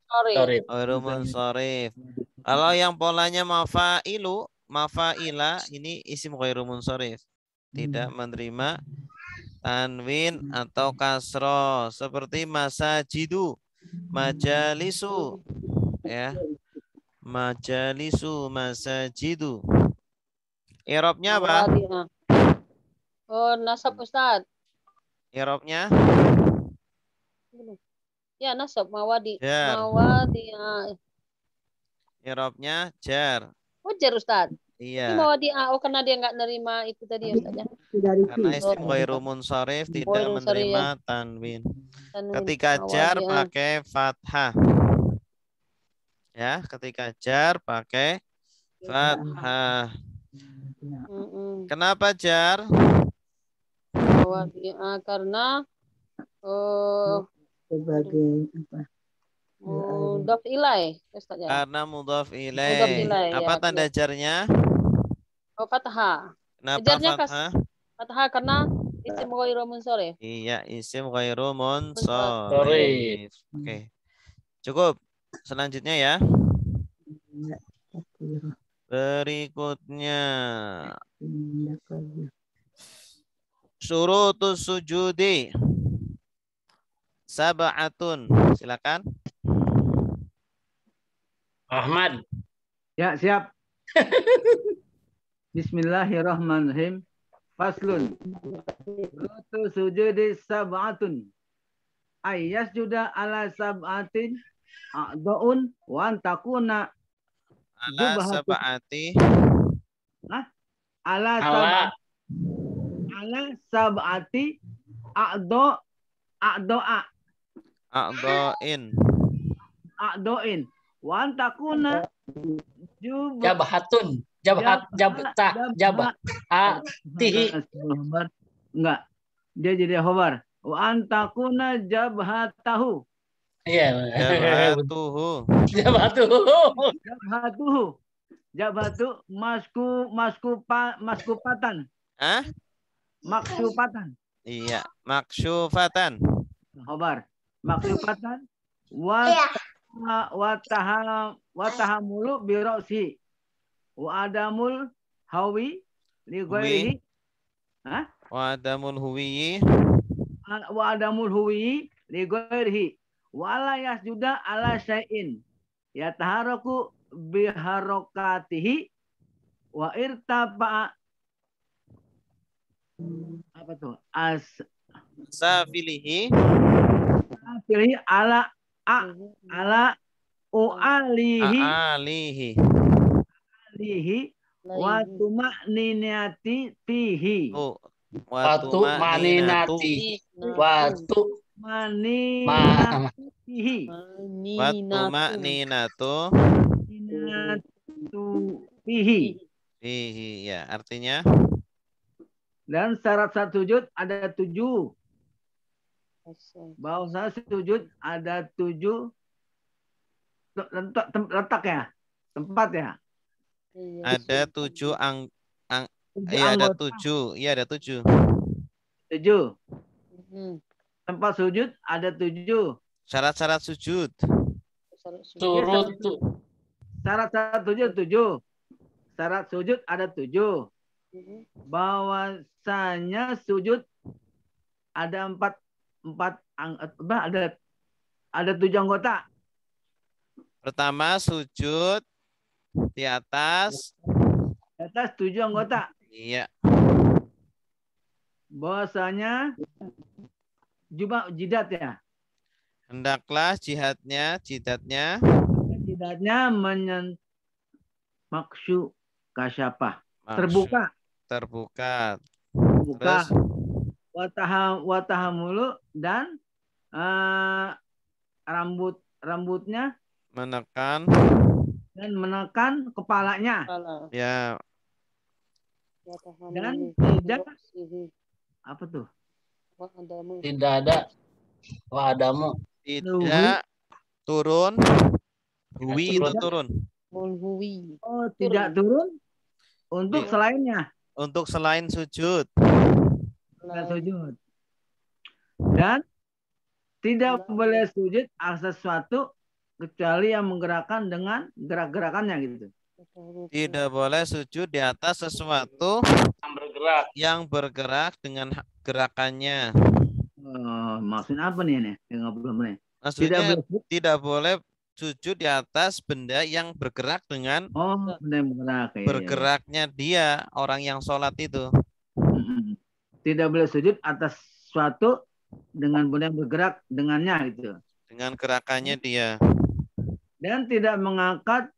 sorry. ghairu munsharif. Kalau yang polanya mafailu, mafaila ini isim ghairu munsharif. Tidak menerima tanwin atau kasroh seperti masajidu, majalisu ya. Majalisu, masajidu. I'rabnya apa? Mawadi'a. Oh, nasab Ustaz. I'rabnya Ya, nasab mawadi. jar. Mawadi'a. I'rabnya jar. Wajar Ustaz. Ini Iya. mawadi'a. Oh, karena dia nggak nerima itu tadi ya Ustaz ya. Karena isim ghairu munsharif tidak Ghairu munsharif, menerima ya. tanwin. Tanwin. Ketika jar Mawadi'a. pakai fathah. Ya, ketika jar pakai fathah. Kenapa jar? Mawadi'a karena Sebagai apa? mudhaf ilaih Ustaz ya. Karena mudhaf Mudhaf ilaih. ilaih, Apa ya. tanda jarnya? Oh, fathah. Kenapa Jarnya fathah? fathah karena isim ghairu munsharif. Iya, isim ghairu Sorry. munsharif. Oke. Cukup. Selanjutnya ya. Berikutnya. Syurutus sujudi. Sab'atun. Silakan. Ahmad. Ya, siap. Bismillahirrahmanirrahim. Faslun. Rutu sujudi sab'atun. Ayyas juda ala sab'atin a'da'un wa antakuna Ala jubhatun. sab'ati. Ala sab'ati a'do'a A'dha'in. a'do'in wa antakuna Jabhatun. Jabhat. Tihi. Enggak. Dia jadi khobar. Wa antakuna jabhatahu. Iya. Jabhatuhu. Jabhatu maskupatan. Hah? Maksupatan. Iya, maksyufatan. Khobar. Maksupatan watahamulu birosi wa adamul hawi li ghairihi. Hah? Wa adamul huwiyyi. Wa adamul huwi li ghairihi wa la yasjuda ala syai'in yataharaku biharokatihi wa irtafa apa tuh Safilihi. pilih ala ualihi A'alihi. wa tumaninati fihi Watu maninati. Watu maninati fihi Wattuma'ninatu fihi. fihi. Ya, artinya Dan syarat sujud ada 7. Bahwa sujud ada 7 letak ya, tempat ya. ada 7 iya ada 7. Iya ada 7. 7. Tempat sujud ada 7. Syarat-syarat sujud. turut. Syarat sujud 7. Syarat sujud ada 7. Bahwasanya sujud ada 7 anggota. Pertama sujud di atas. Di atas 7 anggota. Iya. Bahwasanya jidat ya. Hendaklah jidatnya Jidatnya maksu kasyafah. Terbuka. Terus Watahamulu dan rambutnya menekan kepalanya. ya. Dan tidak apa tuh? Tidak ada. Wadamu. Tidak turun. Huwi itu turun. Oh, tidak turun untuk selainnya. Untuk selain sujud. Sujud. Dan tidak boleh sujud atas sesuatu kecuali yang menggerakkan dengan gerak-gerakannya gitu. Tidak boleh sujud di atas sesuatu yang bergerak dengan gerakannya. Maksudnya apa nih? Nih? Maksudnya tidak boleh sujud di atas benda yang bergerak dengan Oh, benda yang bergerak. Iya, iya, iya. bergeraknya dia, orang yang sholat itu. Mm-mm. Tidak boleh sujud atas suatu dengan benda yang bergerak dengannya gitu. Dengan gerakannya dia. Dan tidak mengangkat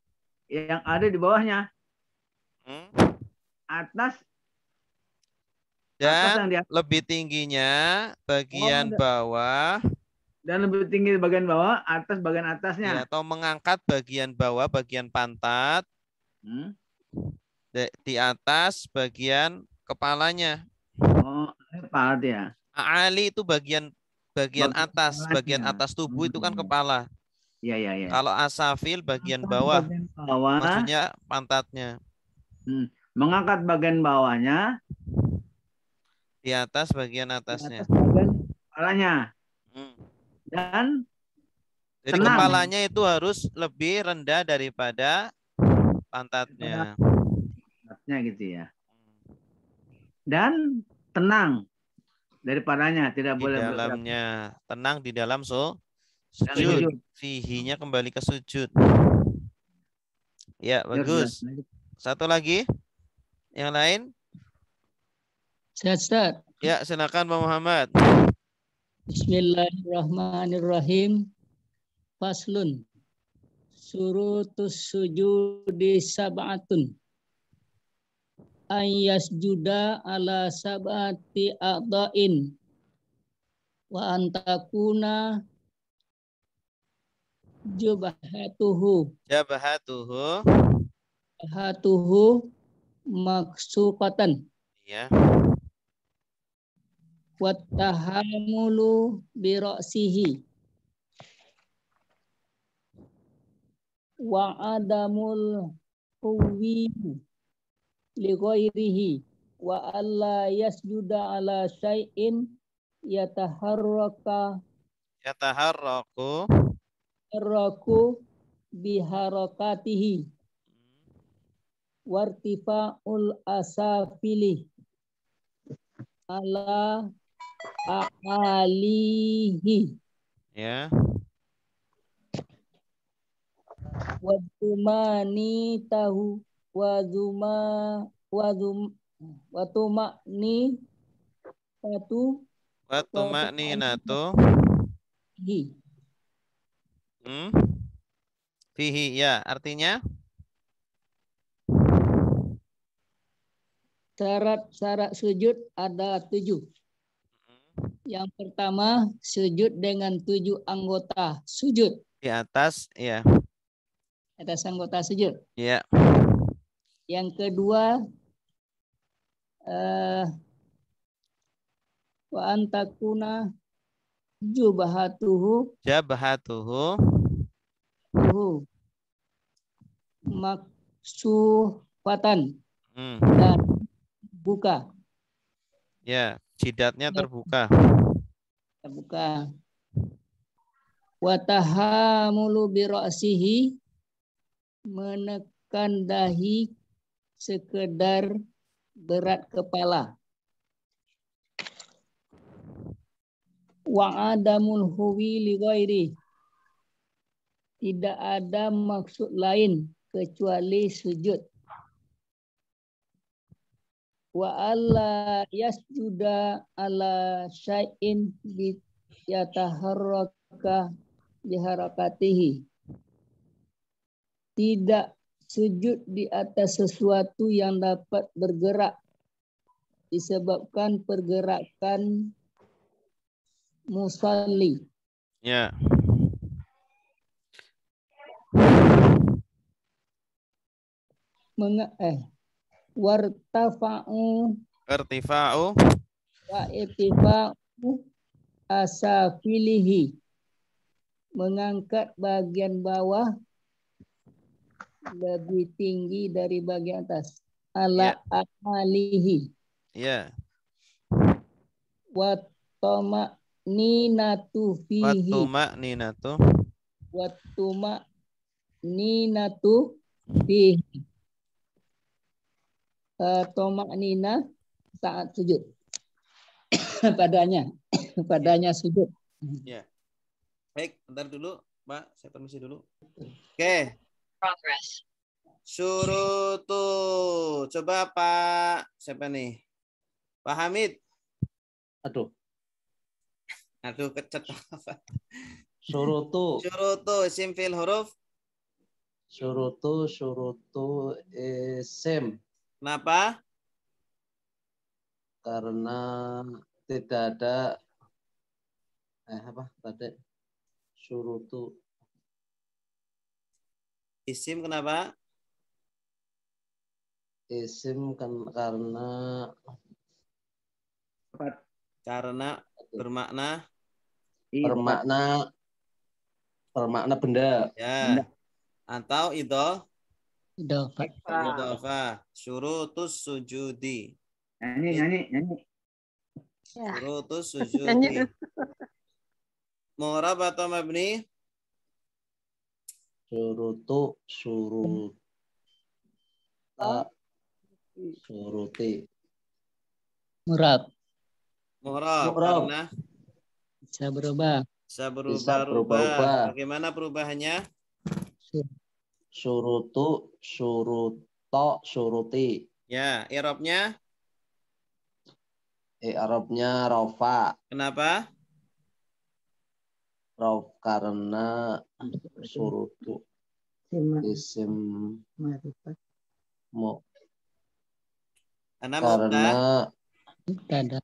yang ada di bawahnya. Hmm? Atas Dan yang di atas. lebih tingginya bagian bawah, Dan lebih tinggi bagian bawah, atas bagian ya, atasnya. atau mengangkat bagian bawah, bagian pantat, Hmm? di atas bagian kepalanya. Oh, kepala dia. Ali itu bagian atas, kepalanya. bagian atas tubuh itu kan kepala. Iya, iya, iya. Kalau asafil bagian Mengangkat bawah, bagian bawah. maksudnya pantatnya. Mengangkat bagian bawahnya. Di atas bagian Di atasnya. atas bagian kepalanya. Dan jadi tenang. kepalanya itu harus lebih rendah daripada pantatnya. Pantatnya gitu ya. Dan tenang daripadanya, tidak Di boleh dalamnya, tenang di dalam sujud. sujud. Fihinya kembali ke sujud. Ya, bagus. Satu lagi. Yang lain? Ustaz. Ya, silakan Pak Muhammad. Bismillahirrahmanirrahim. Faslun. Surutus sujudi sab'atun. Ayas juda ala sab'ati a'da'in. Wa antakuna jubahatuhu. Jabahatuhu maksukatan. Ya. Wattahamulu bira'sihi wa adamul huwi li ghairihi wa alla yasjuda ala syai'in yataharraku biharakatihi wartifa'ul asafili ala a'alihi ya, wadumani tahu watumani tatu watuma'ninatu fihi, ya, artinya syarat sujud ada 7. Yang pertama, sujud dengan 7 anggota sujud. Di atas, ya. Atas anggota sujud. Ya. Yang kedua, wa antakuna jabahatuhu maksufatan dan buka. Ya, jidatnya terbuka. Wa tahamulu bi ra'sihi menekan dahi sekedar berat kepala. Wa adamul huwi li ghairi. Tidak ada maksud lain kecuali sujud. Wa alla yasjuda ala syai'in yataharraka biharakatihi. Tidak sujud di atas sesuatu yang dapat bergerak disebabkan pergerakan musalli. Ya. Wartifa'u asafilihi, mengangkat bagian bawah lebih tinggi dari bagian atas. Ala alihi. Ya. Watoma'ninatu fihi. Watoma'ninatu fihi. Tomaknina saat sujud. padanya sujud. Ya. Baik, bentar dulu. Mbak, saya permisi dulu. Oke. Progress. Syurutu. Coba Pak, siapa nih? Pak Hamid. Aduh, Aduh, kecet apa? syurutu, Syurutu, isim fil huruf. syurutu isim. Kenapa? Karena tidak ada apa tadi? Syurutu Isim kenapa? isim kan karena Bermakna. bermakna benda. Ya. Atau Idhofah. idhofah. Syurutus sujudi. Nyanyi. Syurutus sujudi. Mu'rab atau mabni? Syuruti. Murab. Mu'rab Mu'rab. karena Bisa berubah. bisa Bisa berubah-ubah. berubah-ubah. Bagaimana perubahannya? Syurutu, syuruti. Ya, i'rabnya Arabnya rofa. kenapa? Rof karena syurutu isim Karena karena Mubtada.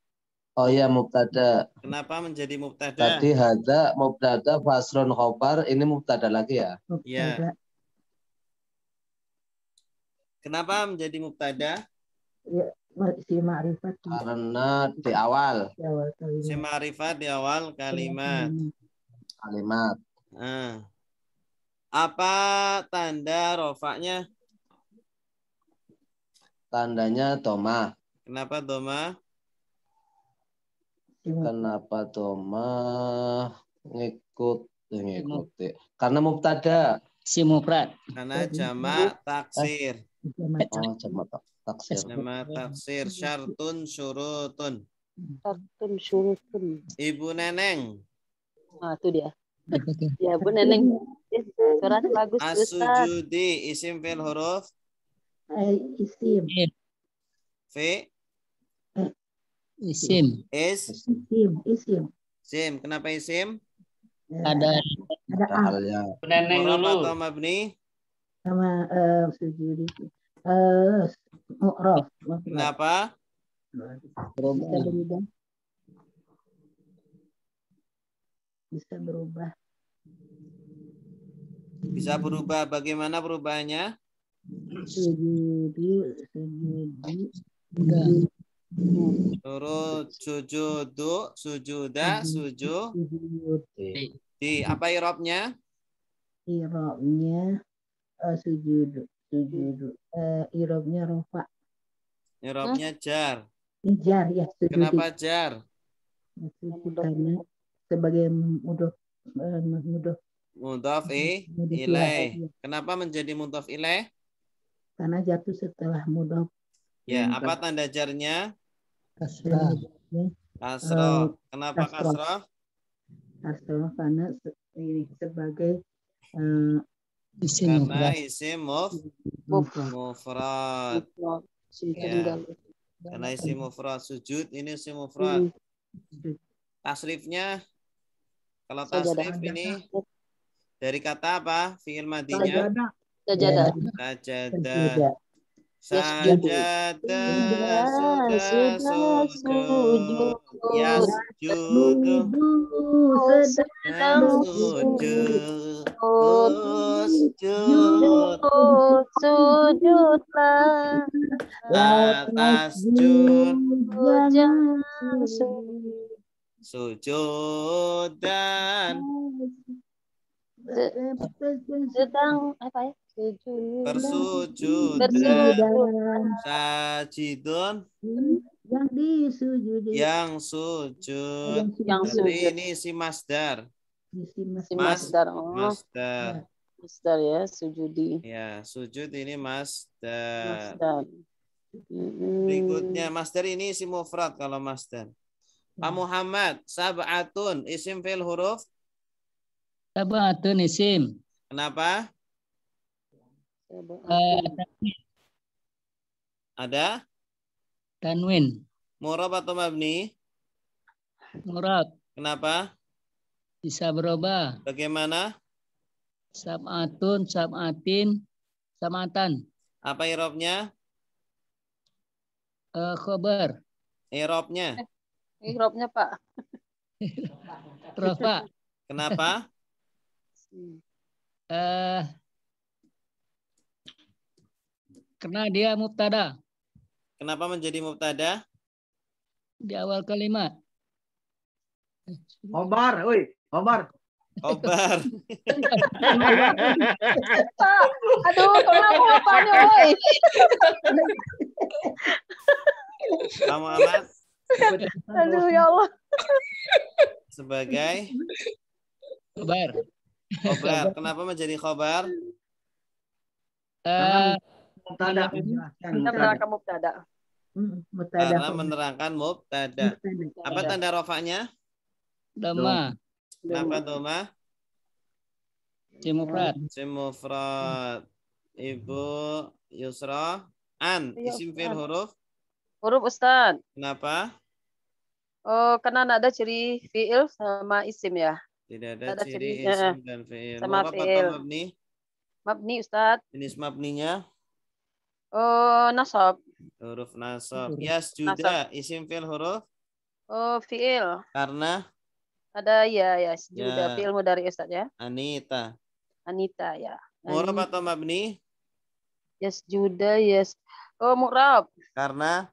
oh ya mubtada. Kenapa menjadi mubtada? Tadi hadza mubtada fasrun khobar, ini mubtada lagi ya. Ya. Kenapa menjadi mubtada? Si ma'rifat Karena di awal di awal Si kalimat. ma'rifat di awal kalimat. kalimat. Nah. Apa tanda rofaknya? Tandanya domah. Kenapa doma? Kenapa domah? Ngikuti. Karena mubtada. Si mufrad. Karena jamak taksir. Oh, jamak taksir. Jamak taksir syartun syurutun. Syartun syurutun. Ibu Neneng. Nah, itu dia. Ya, Bu Neneng. Surat bagus, Ustaz. As-sujudi isim fil huruf Isim. fi Isim. Isim. Kenapa isim? Ada Ada a Halnya. Neneng Mu'rab dulu. atau mabni? sama sujudi. Mu'raf. Kenapa? Bisa berubah. Bisa berubah. Bisa berubah. Bagaimana perubahannya? Sujudi. udah. Turut sujudu, sujuda, sujud. Sujud. Di apa irobnya? Irobnya sujud. Irobnya rofa. Irobnya jar. Jar ya sujudi. Kenapa jar? Karena sebagai mudof Mudhaf ilaih. Kenapa menjadi mudhaf ilaih? karena jatuh setelah mudof. Ya, apa tanda jarnya? Kasrah. Kasroh. Kenapa kasroh? Kasroh karena ini sebagai Isim Karena mufrad. isim mufrad. Ya. Karena isim mufrad sujud ini isim mufrad. Tasrifnya kalau tasrif ini dari kata apa? Fi'il madinya Sajadah. sajada. Sajada sudah sujud. Yasjudu sedang sujud. Sujud Sujudlah. atas jud Jangan sujud dan sedang apa ya? Sujud. bersujud Bersujud. sajidun yang disujudi. yang sujud. Yang Berarti sujud. ini si masdar. Si Si masdar. Oh, Masdar. masdar ya, sujudi. Ya, sujud ini masdar. Masdar. Berikutnya masdar ini isim mufrad kalau masdar. Pak Muhammad, sab'atun isim fil huruf Sab'atun isim. Kenapa? Ada? Tanwin. Murab atau mabni? Murab. Kenapa? Bisa berubah. Bagaimana? Sab'atun, sab'atin, sab'atan. Apa irobnya? Khobar. Irobnya. Ihrobnya Pak. Rafa. Kenapa? Karena dia mubtada Kenapa menjadi mubtada? di awal kalimat. Khobar, woi, khobar. Khobar. Pak, aduh, kenapa bapaknya, woi? Kamu amat Aduh, ya Allah. sebagai Khobar. khobar. Kenapa menjadi khobar? Mubtada. Kita menerangkan mubtada. Mubtada. Karena menerangkan mubtada. Apa tanda rofaknya? Dhamma. Apa doma? Mufrad. Mufrad. Ibu Yusra. An. Isim fi'il huruf. Huruf Ustaz. Kenapa? Oh, karena ada ciri fiil sama isim ya. Tidak ada Ada ciri cirinya. isim dan fi'il. Sama Murab fi'il. atau mabni? Mabni Ustaz. Jenis mabninya Oh, nasab. huruf nasab. Huruf. Yasjuda. Isim fi'il huruf. Oh, fiil. Karena Ada ya, sudah Ya. fiil mudhari Ustaz ya. Anita. Anita ya. Murab atau mabni? Yasjuda, yes. Oh, mu'rab. Karena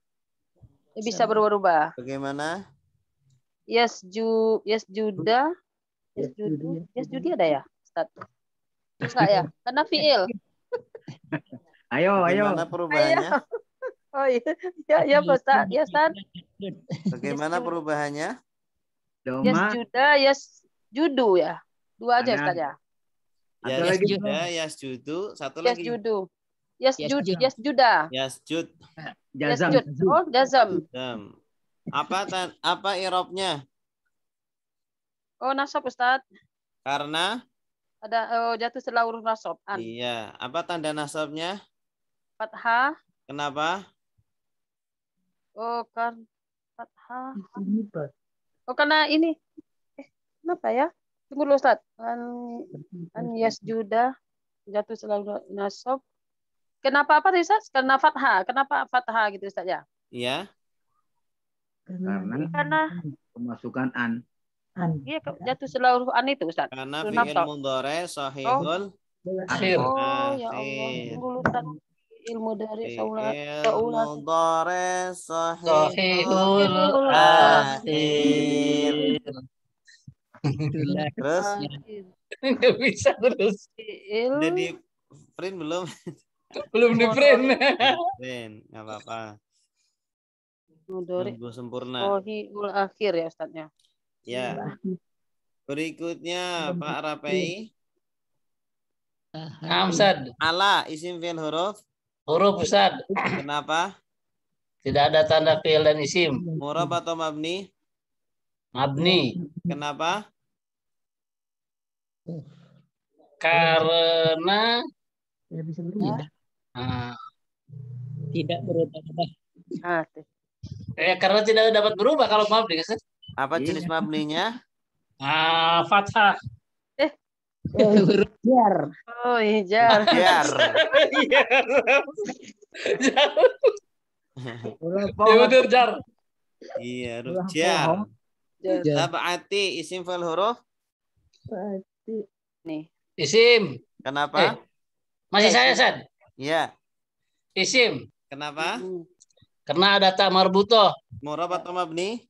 Bisa berubah-ubah. bagaimana? Yasjuda. Yasjudi ada ya, Ustaz? Enggak ya? Karena fiil. Ayo. Bagaimana perubahannya? Oh iya, ya Pak Ustaz. Ya Ustaz. Bagaimana perubahannya? Doma. Yasjuda, yasjudu ya. Dua aja Ada. Ustaz ya. Satu lagi. Yasjuda, yasjudu. Satu lagi. Yasjudu. Yasjuda. Yasjuda. Yasjud. Jazam. Yasjud. Oh, jazam. Dam. Apa irobnya? Oh, nasab Ustaz. Karena Ada jatuh setelah huruf nasab. An. iya. Apa tanda nasabnya? Fathah. Kenapa? Oh, kan fathah. Ini Pak. Oh, karena ini. Kenapa ya? Tunggu dulu Ustaz. An yasjuda jatuh setelah huruf nasab. Kenapa apa tadi Ustaz? Karena fathah. Kenapa fathah gitu Ustaz ya? Iya. Karena Pemasukan an. iya jatuh setelah huruf an itu Ustaz. Karena Huruf fi'il nasab. mudhari sahihul Akhir. Oh, ya Allah. akhir. Tunggu dulu Ustaz. Ilmu dari Fi'il mudhari Sahihul sahihul akhir. akhir. Terus Nggak bisa terus. udah di print belum? Belum di print. Print, nggak apa-apa. Mudhari Nunggu sempurna. sahihul akhir ya Ustaznya. Ya. Berikutnya Pak Rapai. Amsad. Ala isim fi'il huruf. Huruf Ustaz. Kenapa? Tidak ada tanda fi'il dan isim. Murab atau mabni? Mabni. Kenapa? Karena Ya bisa berubah. tidak berubah. Ah, tuh. Karena tidak dapat berubah kalau mabni. Ustaz. Apa jenis mabninya? Fathah. Biar. Oh, hijar. Biar. Ya benar jar. Iya, huruf jar. Sab'ati isim fi'il huruf. Nih. Isim. Kenapa? Masih saya San. Iya. Isim. Kenapa? Karena ada ta marbutoh. Murab atau mabni?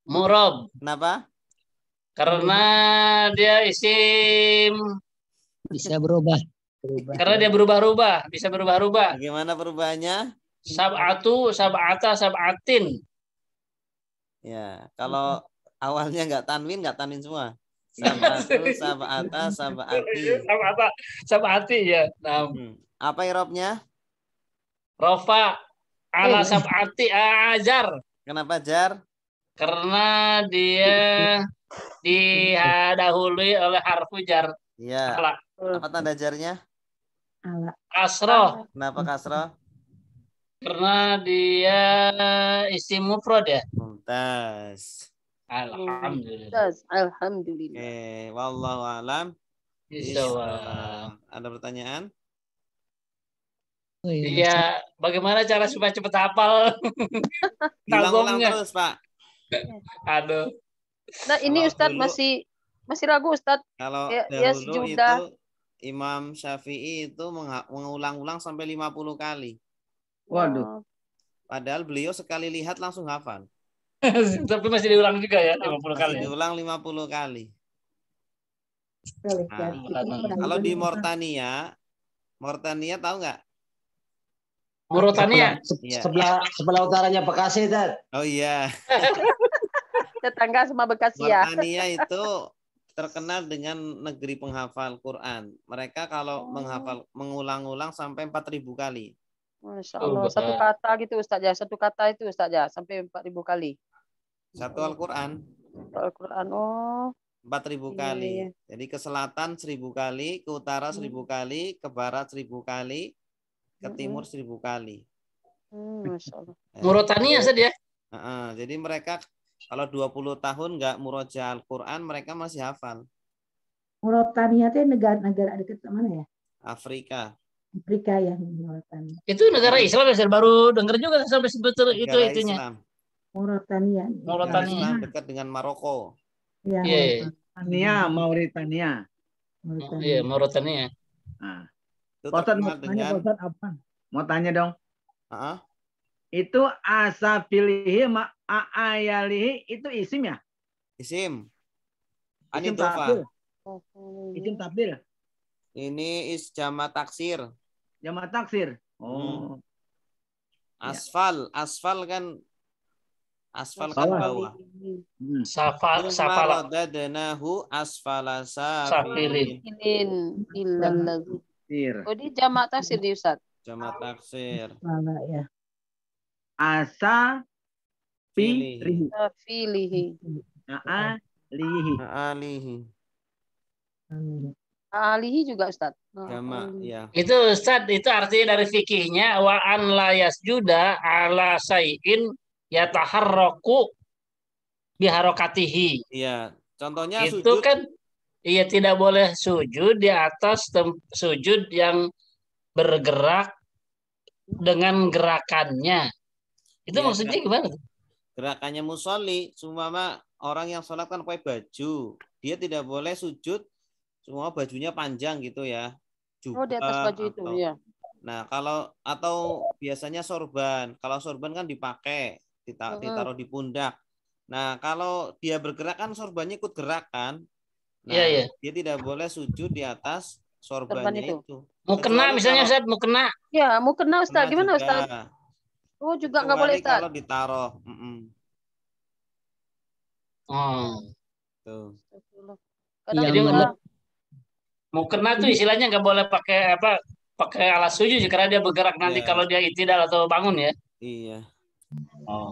Murab. Kenapa? Karena dia isim. Bisa berubah. Karena dia berubah-ubah. Bisa berubah-ubah. Bagaimana perubahannya? Sab'atu, sab'ata, sab'atin. Ya, kalau awalnya nggak tanwin semua. Sab'atu, sab'ata, sab'ati. Sab'ata, sab'ati ya. Nah, Apa irobnya? rofa ala sab'ati ajar. Kenapa jar? Karena dia didahului oleh harfu jar. Iya. Ala. Apa tanda jarnya? Ala. Kasroh. Kenapa kasrah? Karena dia isim mufrad ya. Mumtaz. Alhamdulillah. Alhamdulillah. Wallahu alam. Bisawab. Ada pertanyaan? Iya, bagaimana cara supaya cepat hafal? Ulang-ulang Tabungnya. terus, Pak. Aduh. Nah, ini Kalau Ustadz dulu- masih ragu Ustadz. Kalau Ya, dahulu sudah. itu Imam Syafi'i itu mengulang-ulang sampai 50 kali. Waduh. Padahal beliau sekali lihat langsung hafal. Tapi masih diulang juga ya 50 kali. Masih diulang 50 kali. Boleh, Nah, ya. kalau di Mauritania tahu nggak? Mauritania. Iya. Sebelah utaranya Bekasi, Dad. Oh iya. Tetangga sama Bekasi ya. Mauritania itu terkenal dengan negeri penghafal Quran. Mereka kalau mengulang-ulang sampai 4.000 kali. Masya Allah. Satu kata gitu Ustadz ya. Satu kata itu Ustadz ya. Sampai 4.000 kali. Satu Al-Quran Al-Quran. Oh. 4.000 Iya, kali. iya. Jadi ke selatan 1.000 kali, ke utara 1.000 kali, ke barat 1.000 kali, ke timur 1.000 kali. Masya Allah. Mauritania saja. Jadi mereka kalau 20 tahun nggak murojaah Al-Quran, mereka masih hafal. Mauritania itu negara dekat mana ya? Afrika. Afrika ya, Mauritania. Itu negara Islam ya, saya baru dengar juga sampai sebetulnya itu Negara itunya. Islam. Mauritania. Negara Mauritania. Islam dekat dengan Maroko. Ya, Iya. Mauritania. Iya, Mauritania. Nah, Itu Ustadz mau terkenal tanya, dengan Ustadz apa? Mau tanya dong. Heeh. Itu asafilihi ma aayalihi itu isim ya? Isim. Isim Anidofah. tabir. Isim tabir. Ini jama taksir. Jama taksir. Oh. Asfal kan asfal kan bawah. Safala. Maradadnahu asfala safilin. Oh, di jamak taksir di Ustaz. Jama taksir. Mana ya? Asa Filihi. Filihi. Alihi. Alihi. Alihi juga Ustaz. Jama ya. Itu Ustaz, itu artinya dari fikihnya wa an la yasjuda ala sayyin yataharraku biharokatihi. Iya, contohnya Itu sujud. kan iya tidak boleh sujud di atas sujud yang bergerak dengan gerakannya. Itu Iya, maksudnya gimana? Gerakannya musolli, seumpama orang yang sholat kan pakai baju, dia tidak boleh sujud semua bajunya panjang gitu ya. Oh, di atas baju itu ya. Nah, atau biasanya sorban. Kalau sorban kan dipakai, ditaruh di pundak. Nah, kalau dia bergerak kan sorbannya ikut gerak kan. Nah, Iya. dia tidak boleh sujud di atas sorbannya itu. Mau kena misalnya Ustaz, mau kena. Ya, mau kena Ustaz. Gimana juga. Ustaz? Oh, juga nggak boleh Ustaz. Kalau ditaruh. Tuh. Kadang Jadi juga mau kena tuh istilahnya nggak boleh pakai pakai alas sujud karena dia bergerak nanti kalau dia itidal atau bangun ya. Iya. Oh.